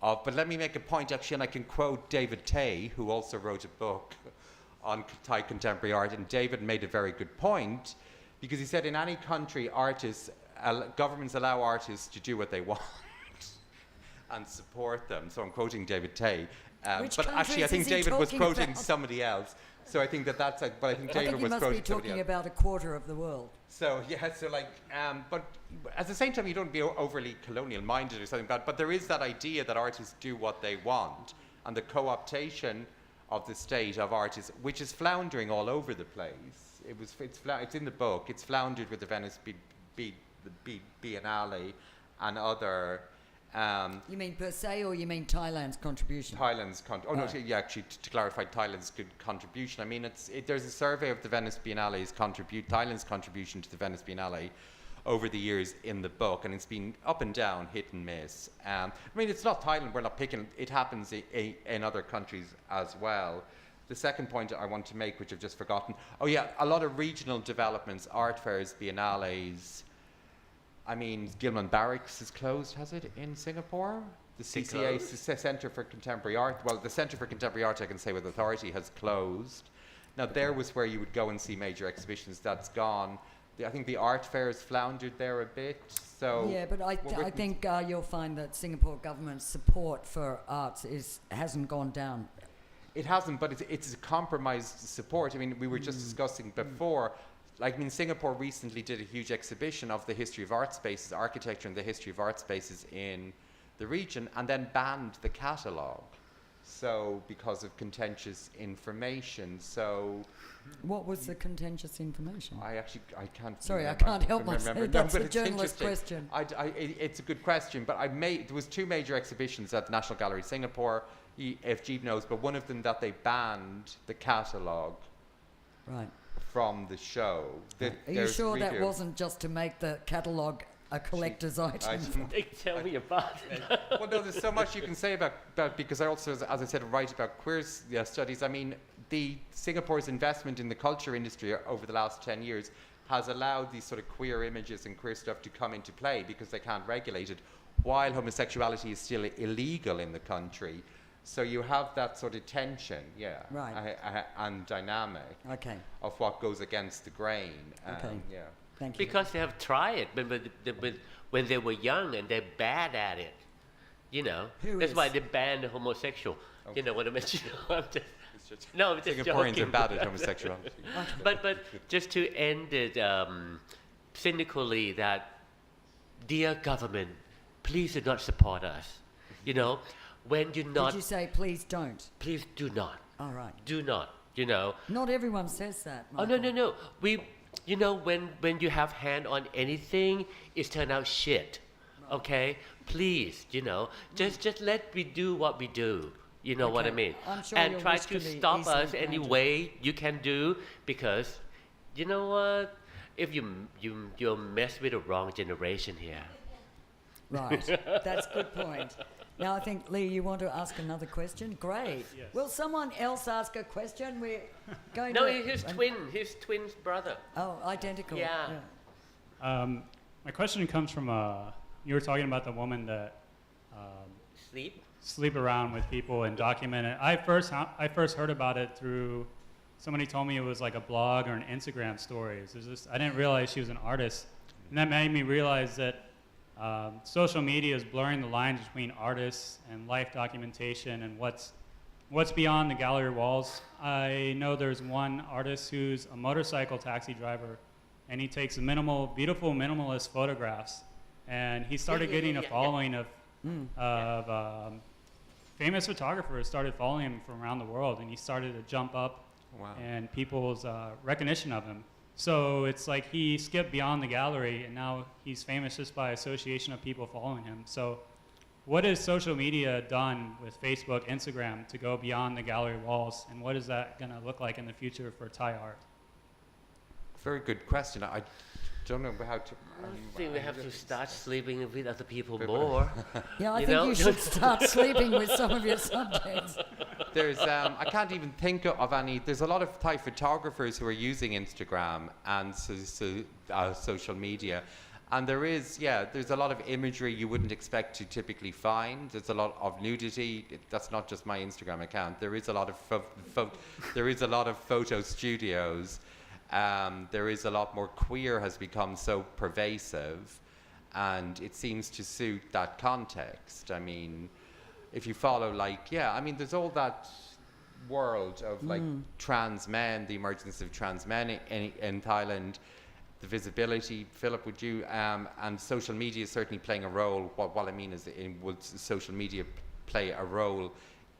but let me make a point, actually, and I can quote David Tay, who also wrote a book on Thai contemporary art, and David made a very good point, because he said in any country, governments allow artists to do what they want and support them. So I'm quoting David Tay. Which But actually, I countries think is he David was talking quoting about? somebody else. So I think that's but I think I David think you was must quoting be somebody talking else. about a quarter of the world. So yeah, so like, but at the same time, you don't be overly colonial-minded or something like that. But there is that idea that artists do what they want, and the co-optation of the state of artists, which is floundering all over the place. It's in the book. It's floundered with the Venice Biennale and other. You mean per se, or you mean Thailand's contribution? Thailand's actually to clarify Thailand's contribution. I mean, there's a survey of the Venice Biennale's Thailand's contribution to the Venice Biennale over the years in the book, and it's been up and down, hit and miss. I mean, it's not Thailand, we're not picking, it happens in other countries as well. The second point I want to make, which I've just forgotten, a lot of regional developments, art fairs, biennales. I mean, Gilman Barracks is closed, has it, in Singapore? The CCA, Centre for Contemporary Art, well, the Centre for Contemporary Art, I can say with authority, has closed. Now, there was where you would go and see major exhibitions. That's gone. I think the art fairs floundered there a bit. So yeah, but I think you'll find that Singapore government's support for arts hasn't gone down. It hasn't, but it's a compromised support. I mean, we were just discussing before. Like, I mean, Singapore recently did a huge exhibition of the history of art spaces, architecture and the history of art spaces in the region, and then banned the catalogue. So, because of contentious information. So, what was the contentious information? I can't. Sorry, remember. I can't help myself. No, That's but a it's journalist interesting. question. It's a good question, but there was two major exhibitions at the National Gallery Singapore. If Jeeb knows, but one of them that they banned the catalogue. Right. From the show. Are you sure that wasn't just to make the catalogue a collector's item? Tell me about it. Well, no, there's so much you can say about because I also, as I said, write about queer studies. I mean, Singapore's investment in the culture industry over the last 10 years has allowed these sort of queer images and queer stuff to come into play because they can't regulate it, while homosexuality is still illegal in the country. So you have that sort of tension, right, and dynamic of what goes against the grain. Yeah. Thank you. Because they have tried it when they were young and they're bad at it. You know, that's why they banned the homosexual. You know what I mean? No, I'm just Taking points joking. about it, homosexuality. But just to end it cynically, that dear government, please do not support us. You know, when you're not, Did you say please don't? please do not, All right. do not. You know. Not everyone says that. Oh no Michael. no no. You know, when you have hand on anything, it's turned out shit. Okay, please, you know, just let me do what we do. You know what I Okay. mean? I'm sure And your try wish to can be stop easily us any granted. way you can do, because you know what? If you mess with the wrong generation here. Right. That's a good point. Now I think, Lee, you want to ask another question? Great. Yes. Will someone else ask a question? We're going No, to... his twin's brother. Oh, identical. Yeah. My question comes from, you were talking about the woman that Sleep. around with people and document it. I first heard about it through, somebody told me it was like a blog or an Instagram story. I didn't realize she was an artist. And that made me realize that social media is blurring the lines between artists and life documentation and what's beyond the gallery walls. I know there's one artist who's a motorcycle taxi driver, and he takes beautiful minimalist photographs. And he started getting a following of famous photographers started following him from around the world, and he started to jump up and people's recognition of him. So it's like he skipped beyond the gallery, and now he's famous just by association of people following him. So what has social media done with Facebook, Instagram to go beyond the gallery walls, and what is that going to look like in the future for Thai art? Very good question. I don't know how to. I think we have to start sleeping with other people more. Yeah, I You think know? you should start sleeping with some of your subjects. There's, I can't even think of any. There's a lot of Thai photographers who are using Instagram and social media, and there's a lot of imagery you wouldn't expect to typically find. There's a lot of nudity. That's not just my Instagram account. There is a lot of photo studios. There is a lot more. Queer has become so pervasive, and it seems to suit that context. I mean, if you follow, there's all that world of trans men, the emergence of trans men in Thailand, the visibility. Philip, would you? And social media is certainly playing a role. What I mean is, would social media play a role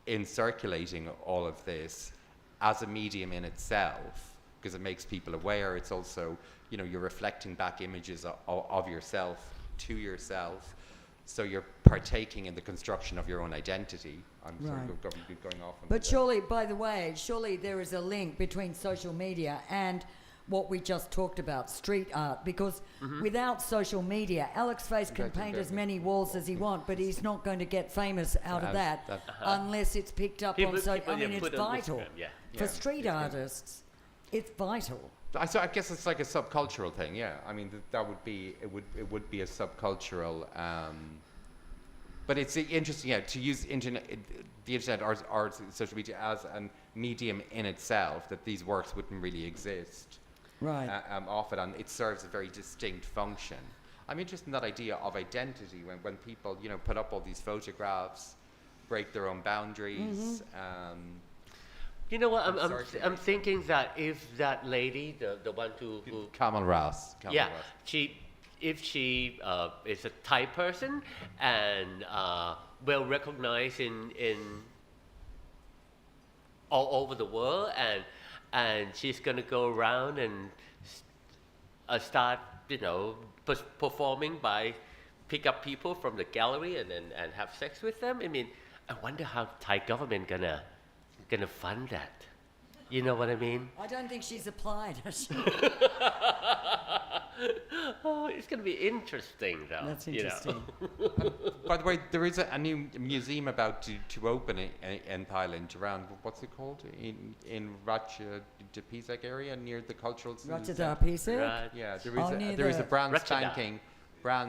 in circulating all of this as a medium in itself? Because it makes people aware. It's also, you're reflecting back images of yourself to yourself. So you're partaking in the construction of your own identity. I'm sort of going off. But surely, by the way, there is a link between social media and what we just talked about, street art, because without social media, Alex Face can paint as many walls as he wants, but he's not going to get famous out of that unless it's picked up on social media. I mean, it's vital. For street artists, it's vital. So I guess it's like a subcultural thing, yeah. I mean, it would be a subcultural, but it's interesting, to use the internet or social media as a medium in itself, that these works wouldn't really exist. Right. Often, and it serves a very distinct function. I'm interested in that idea of identity when people, put up all these photographs, break their own boundaries. You know what? I'm thinking that if that lady, the one who Kamal Ras. If she is a Thai person and well recognized in all over the world, and she's gonna go around and start, performing by pick up people from the gallery and have sex with them. I mean, I wonder how Thai government gonna fund that. You know what I mean? I don't think she's applied, has she? Oh, it's going to be interesting, though. That's interesting. By the way, there is a new museum about to open in Thailand around, what's it called? In Ratchathapisa area near the cultural center. Ratchathapisa? Right. Yeah, Near is a brand Ratchada.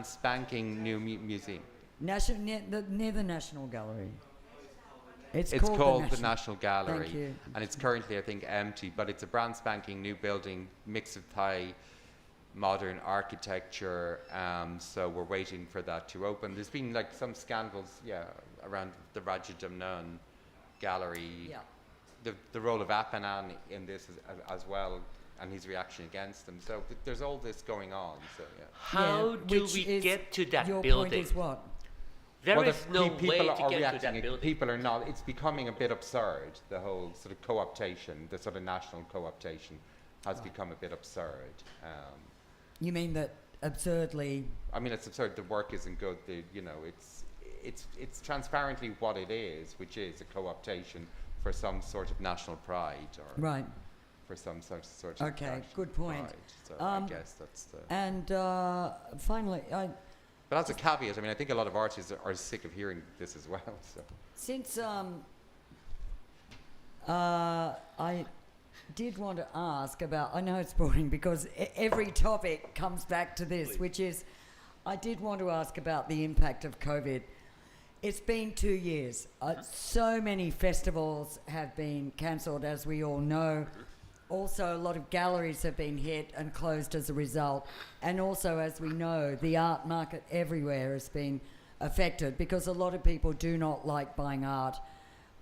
spanking new museum. Near the National Gallery. It's called the National Gallery. Thank you. And it's currently, I think, empty, but it's a brand spanking new building, mix of Thai modern architecture, so we're waiting for that to open. There's been some scandals, around the Rajadamnern gallery. Yeah. the role of Apanan in this as well, and his reaction against them. So there's all this going on. So yeah. How do which we is- get to that your building? point is what? There Well, is no people way to are get to reacting. that building. People are not. It's becoming a bit absurd. The whole sort of co-optation, the sort of national co-optation, has become a bit absurd. You mean that absurdly? I mean, it's absurd. The work isn't good. It's transparently what it is, which is a co-optation for some sort of national pride, or Right. for some sort of Okay, national good point. pride. So I guess that's the. And finally, But as a caveat, I mean, I think a lot of artists are sick of hearing this as well. So. since I did want to ask about, I know it's boring because every topic comes back to this, Please. which is, I did want to ask about the impact of COVID. It's been 2 years. So many festivals have been cancelled, as we all know. Also, a lot of galleries have been hit and closed as a result. And also, as we know, the art market everywhere has been affected because a lot of people do not like buying art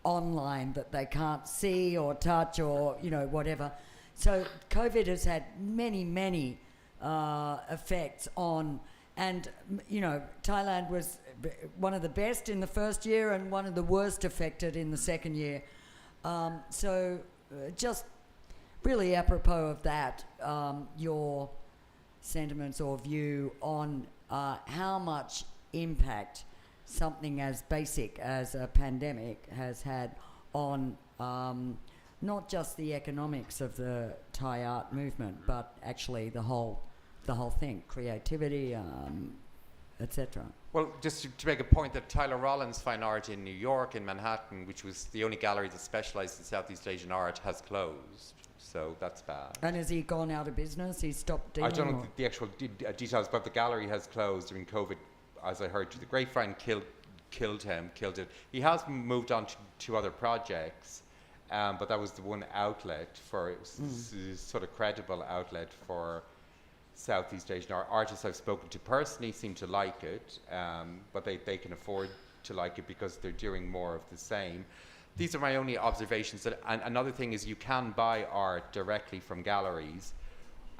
online that they can't see or touch or, whatever. So COVID has had many effects on, and, Thailand was one of the best in the first year and one of the worst affected in the second year. Just really apropos of that, your sentiments or view on how much impact something as basic as a pandemic has had on not just the economics of the Thai art movement, but actually the whole thing, creativity, etc. Well, just to make a point, that Tyler Rollins Fine Art in New York, in Manhattan, which was the only gallery that specialised in Southeast Asian art, has closed. So that's bad. And has he gone out of business? He's stopped dealing? I don't know the actual details, but the gallery has closed during COVID, as I heard. The grapevine killed it. He has moved on to other projects, but that was the one outlet for sort of credible outlet for Southeast Asian artists I've spoken to personally seem to like it, but they can afford to like it because they're doing more of the same. These are my only observations. And another thing is you can buy art directly from galleries,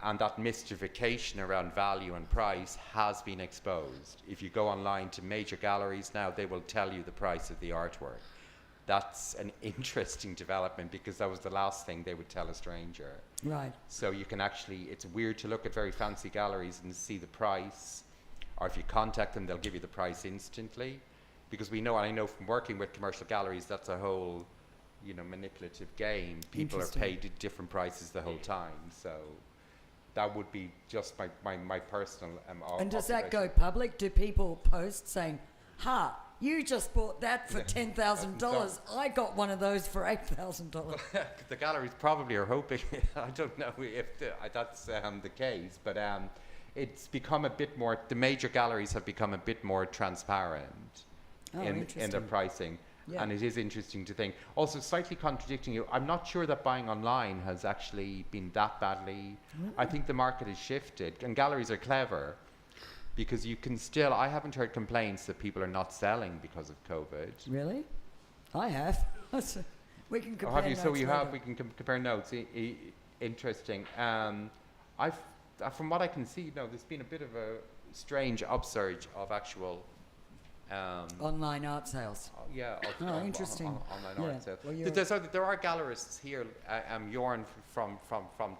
and that mystification around value and price has been exposed. If you go online to major galleries now, they will tell you the price of the artwork. That's an interesting development because that was the last thing they would tell a stranger. Right. So you can actually, it's weird to look at very fancy galleries and see the price, or if you contact them, they'll give you the price instantly. Because we know, and I know from working with commercial galleries, that's a whole, manipulative game. People are paid at different prices the whole time. So that would be just my personal And does that go observation. public? Do people post saying, "Ha, you just bought that for $10,000. I got one of those for $8,000." The galleries probably are hoping. I don't know if that's the case, but it's become a bit more. The major galleries have become a bit more transparent in their pricing, and it is interesting to think. Also, slightly contradicting you, I'm not sure that buying online has actually been that badly. I think the market has shifted, and galleries are clever. Because you can still, I haven't heard complaints that people are not selling because of COVID. Really? I have. We can compare Have you? notes So you have. later. We can compare notes. Interesting. From what I can see, there's been a bit of a strange upsurge of actual. Online art sales. Interesting. Online art sales. Well, there are gallerists here. Jorn from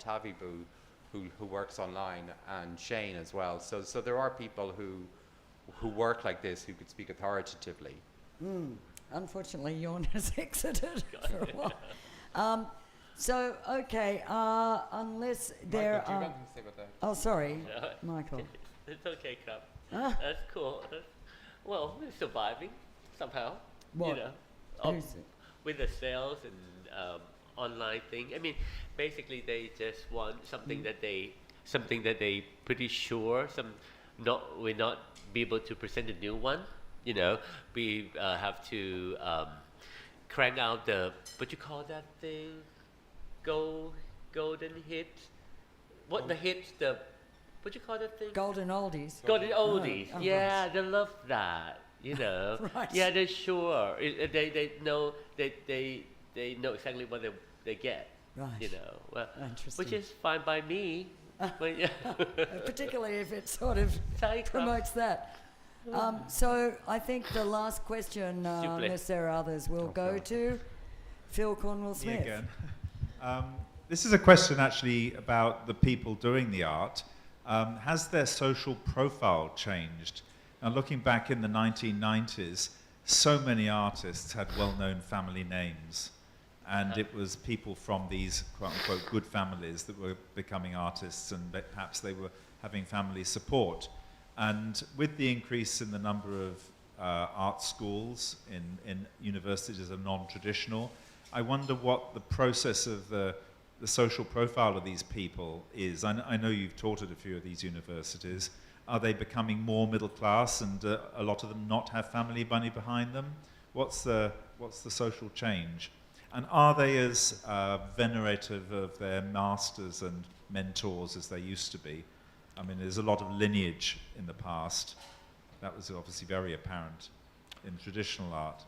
Tavibu, who works online, and Shane as well. So there are people who work like this who could speak authoritatively. Unfortunately, Jorn has exited for a while. Unless there Michael, do you have are... anything to say about that? Oh, sorry, Michael. It's okay, Cup. That's cool. Well, we're surviving somehow. What? Who's it? With the sales and online thing. I mean, basically they just want something that they pretty sure we're not be able to present a new one. We have to crank out the what you call that thing, golden hit. What you call that thing? Golden oldies. Golden oldies. Oh, yeah, right. they love that. Right. Yeah, they're sure. They know they they know exactly what they get. Right. You know, well, Interesting. which is fine by me. But yeah. Particularly if it sort of Thai club. promotes that. So I think the last question, S'il vous plaît. unless there are others, will go to Phil Cornwell Me Smith. again. This is a question actually about the people doing the art. Has their social profile changed? Now, looking back in the 1990s, so many artists had well-known family names, and it was people from these quote-unquote good families that were becoming artists, and perhaps they were having family support. And with the increase in the number of art schools in universities that are non-traditional, I wonder what the process of the social profile of these people is. I know you've taught at a few of these universities. Are they becoming more middle class, and a lot of them not have family money behind them? What's the social change? And are they as venerative of their masters and mentors as they used to be? I mean, there's a lot of lineage in the past. That was obviously very apparent in traditional art.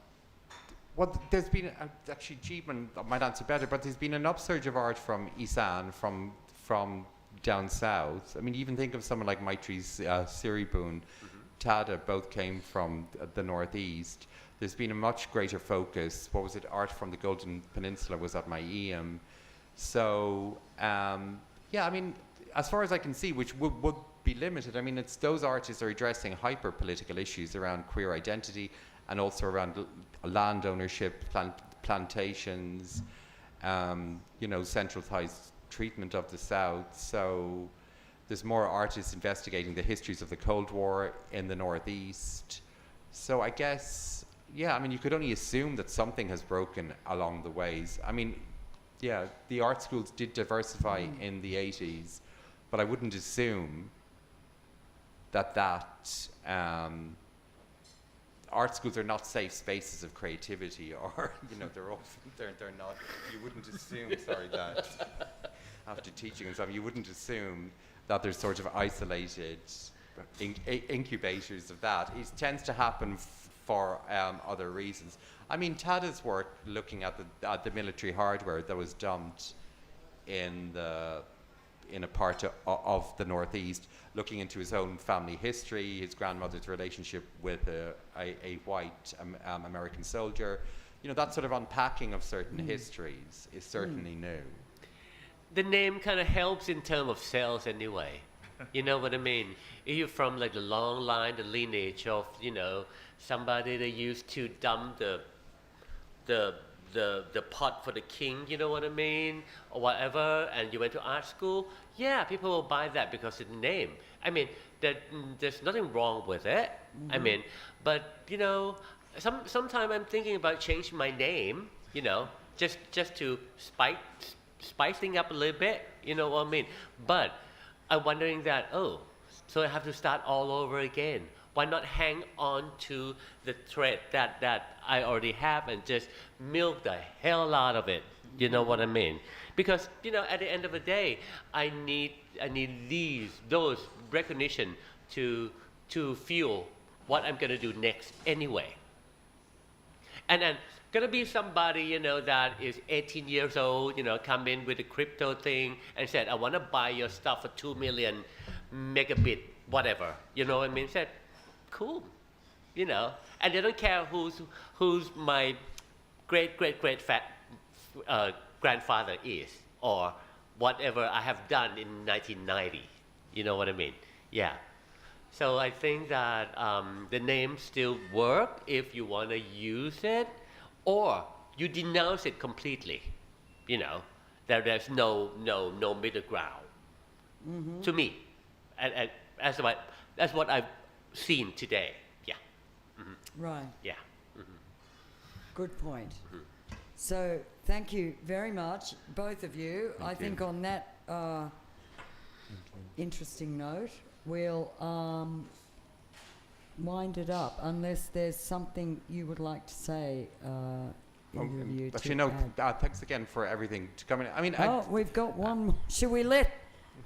Well, there's been, actually, Jeevan might answer better, but there's been an upsurge of art from Isan, from down south. I mean, even think of someone like Maitri's Siriboon, Tada, both came from the northeast. There's been a much greater focus. What was it? Art from the Golden Peninsula was at my EM. So, yeah, I mean, as far as I can see, which would be limited, I mean, it's those artists are addressing hyper-political issues around queer identity and also around land ownership, plantations, you know, centralized treatment of the South. So there's more artists investigating the histories of the Cold War in the Northeast. So I guess, yeah, I mean, you could only assume that something has broken along the ways. I mean, yeah, the art schools did diversify in the 80s, but I wouldn't assume that art schools are not safe spaces of creativity, or, you know, they're not, you wouldn't assume, sorry, that after teaching and stuff, you wouldn't assume that there's sort of isolated incubators of that. It tends to happen for other reasons. I mean, Tada's work looking at the military hardware that was dumped in a part of the Northeast, looking into his own family history, his grandmother's relationship with a white American soldier. You know, that sort of unpacking of certain histories is certainly new. The name kind of helps in terms of sales anyway. You know what I mean? If you're from like the long line, the lineage of, you know, somebody that used to dump the pot for the king, you know what I mean, or whatever, and you went to art school, yeah, people will buy that because of the name. I mean, there's nothing wrong with it. I mean, but, you know, sometimes I'm thinking about changing my name, you know, just to spice things up a little bit, you know what I mean? But I'm wondering that, oh, so I have to start all over again. Why not hang on to the thread that I already have and just milk the hell out of it? You know what I mean? Because, you know, at the end of the day, I need those recognition to fuel what I'm gonna do next anyway. And then gonna be somebody, you know, that is 18 years old, you know, come in with a crypto thing and said, I wanna buy your stuff for 2 million megabit, whatever. You know what I mean? Said, cool, you know, and they don't care who's my great grandfather is, or whatever I have done in 1990. You know what I mean? Yeah. So I think that the name still work if you want to use it, or you denounce it completely. You know, that there's no middle ground. To me, and that's what I've seen today. Yeah. Right. Yeah. Good point. So thank you very much, both of you. I think on that interesting note, we'll wind it up, unless there's something you would like to say. Actually, no. Thanks again for everything to come in. I mean, we've got one more. Should we let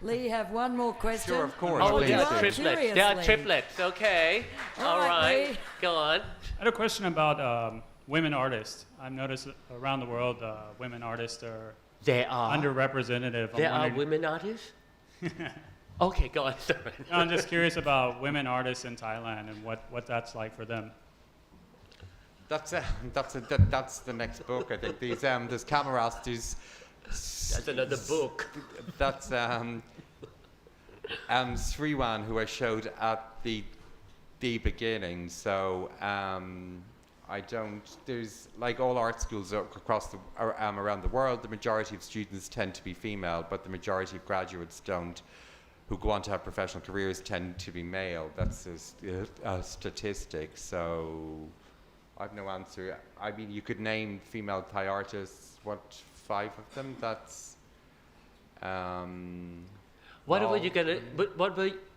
Lee have one more question? Sure, of course. Oh, please there do. are triplets. There are triplets. Okay. All right. Lee. Go on. I had a question about women artists. I've noticed around the world, women artists are There are. underrepresented. I'm There are wondering- women artists? Okay, go on. Sorry. No, I'm just curious about women artists in Thailand and what that's like for them. That's the next book, I think. There's cameras, there's... That's another book. That's Sriwan, who I showed at the beginning. So there's like all art schools across around the world, the majority of students tend to be female, but the majority of graduates who go on to have professional careers tend to be male. That's a statistic. So I've no answer. I mean, you could name female Thai artists, 5 of them? That's Whatever all- you're gonna,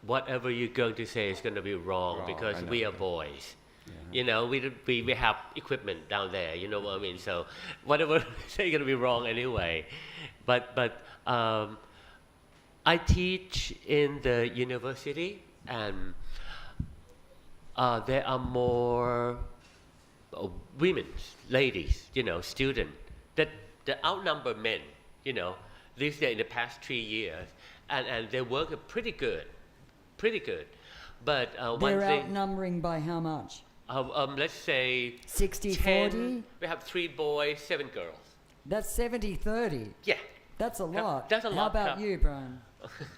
whatever you're going to say is gonna be wrong Wrong, because I know. we are boys. You know, we have equipment down there. You know what I mean? So whatever you say is gonna be wrong anyway. But I teach in the university, and there are more women, ladies, you know, students that outnumber men. You know, these days in the past 3 years, and they work pretty good. But one They're thing, outnumbering by how much? let's say 60, 10, 40? we have 3 boys, 7 girls. That's 70-30. Yeah. That's a lot. that's a How lot, about yeah. you, Brian,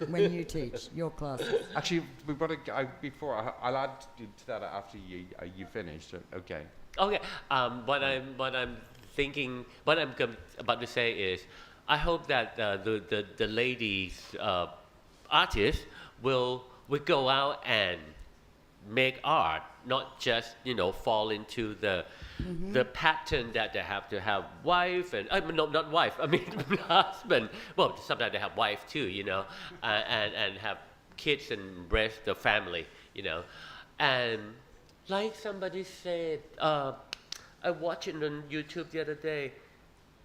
when you teach your classes? Actually, I'll add to that after you finished. Okay. Okay. What I'm thinking, what I'm about to say is, I hope that the ladies artists will go out and make art, not just fall into the pattern that they have to have wife and not wife. I mean husband. Well, sometimes they have wife too, and have kids and raise the family, And like somebody said, I watched it on YouTube the other day.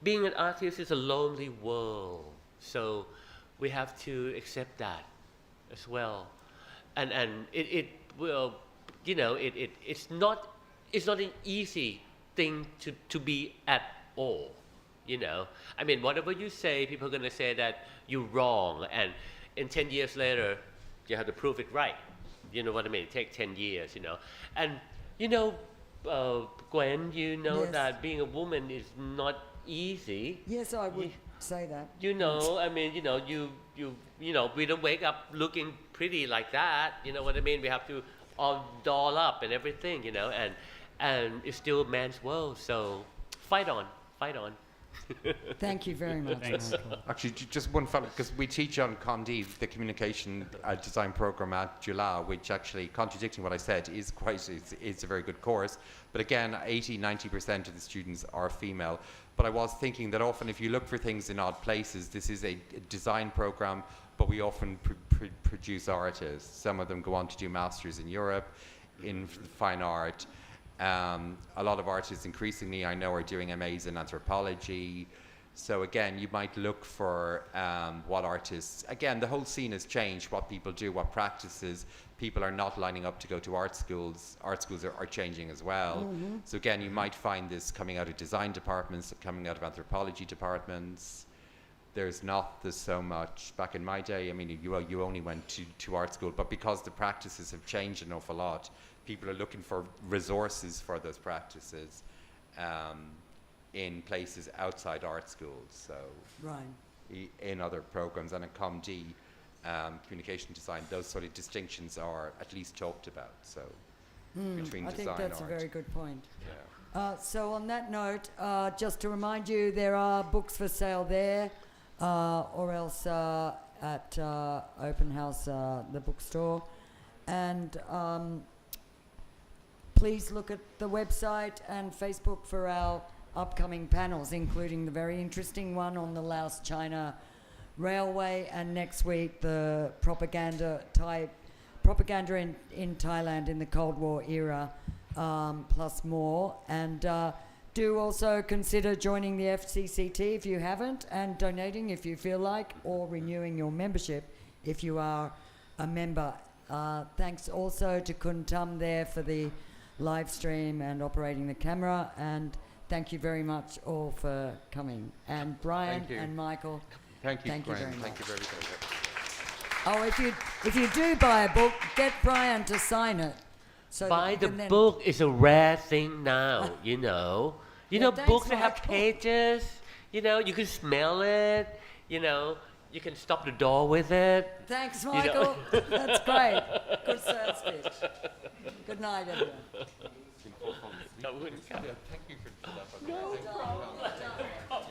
Being an artist is a lonely world, so we have to accept that as well. And it will, it's not an easy thing to be at all. I mean, whatever you say, people are gonna say that you're wrong, and in 10 years later, you have to prove it right. You know what I mean? It takes 10 years, And Gwen, Yes. that being a woman is not easy. Yes, I would say that. I mean, we don't wake up looking pretty like that. You know what I mean? We have to all doll up and everything, and it's still a man's world. So fight on. Thank you very much, Thanks. Michael. Actually, just one follow, because we teach on Condi, the communication design program at Jula, which actually, contradicting what I said, it's a very good course. But again, 80-90% of the students are female. But I was thinking that often if you look for things in odd places, this is a design program, but we often produce artists. Some of them go on to do masters in Europe in fine art. A lot of artists increasingly I know are doing MAs in anthropology. So again, you might look for what artists, again, the whole scene has changed, what people do, what practices. People are not lining up to go to art schools. Art schools are changing as well. So again, you might find this coming out of design departments, coming out of anthropology departments. There's not so much, back in my day, I mean, you only went to art school, but because the practices have changed an awful lot, people are looking for resources for those practices in places outside art schools. So Right. in other programs, and at ComD, communication design, those sort of distinctions are at least talked about. So between I design think and that's art. a very good point. Yeah. So on that note, just to remind you, there are books for sale there, or else at Open House, the bookstore. And please look at the website and Facebook for our upcoming panels, including the very interesting one on the Laos-China Railway, and next week the propaganda in Thailand in the Cold War era, plus more. And do also consider joining the FCCT if you haven't, and donating if you feel like, or renewing your membership if you are a member. Thanks also to Kun Tum there for the live stream and operating the camera. And thank you very much all for coming. And Brian Thank you. and Michael, Thank you, thank you Gwen. very Thank you much. very much. Oh, if you do buy a book, get Brian to sign it. So that Buy you the can then- book is a rare thing now, you know. You Yeah, know, thanks, books that have Michael. pages, you know, you can smell it, you know, you can stop the door with it. Thanks, know. Michael. That's great. Good sales pitch. Good night, everyone. I wouldn't count. Thank you for that. Well done.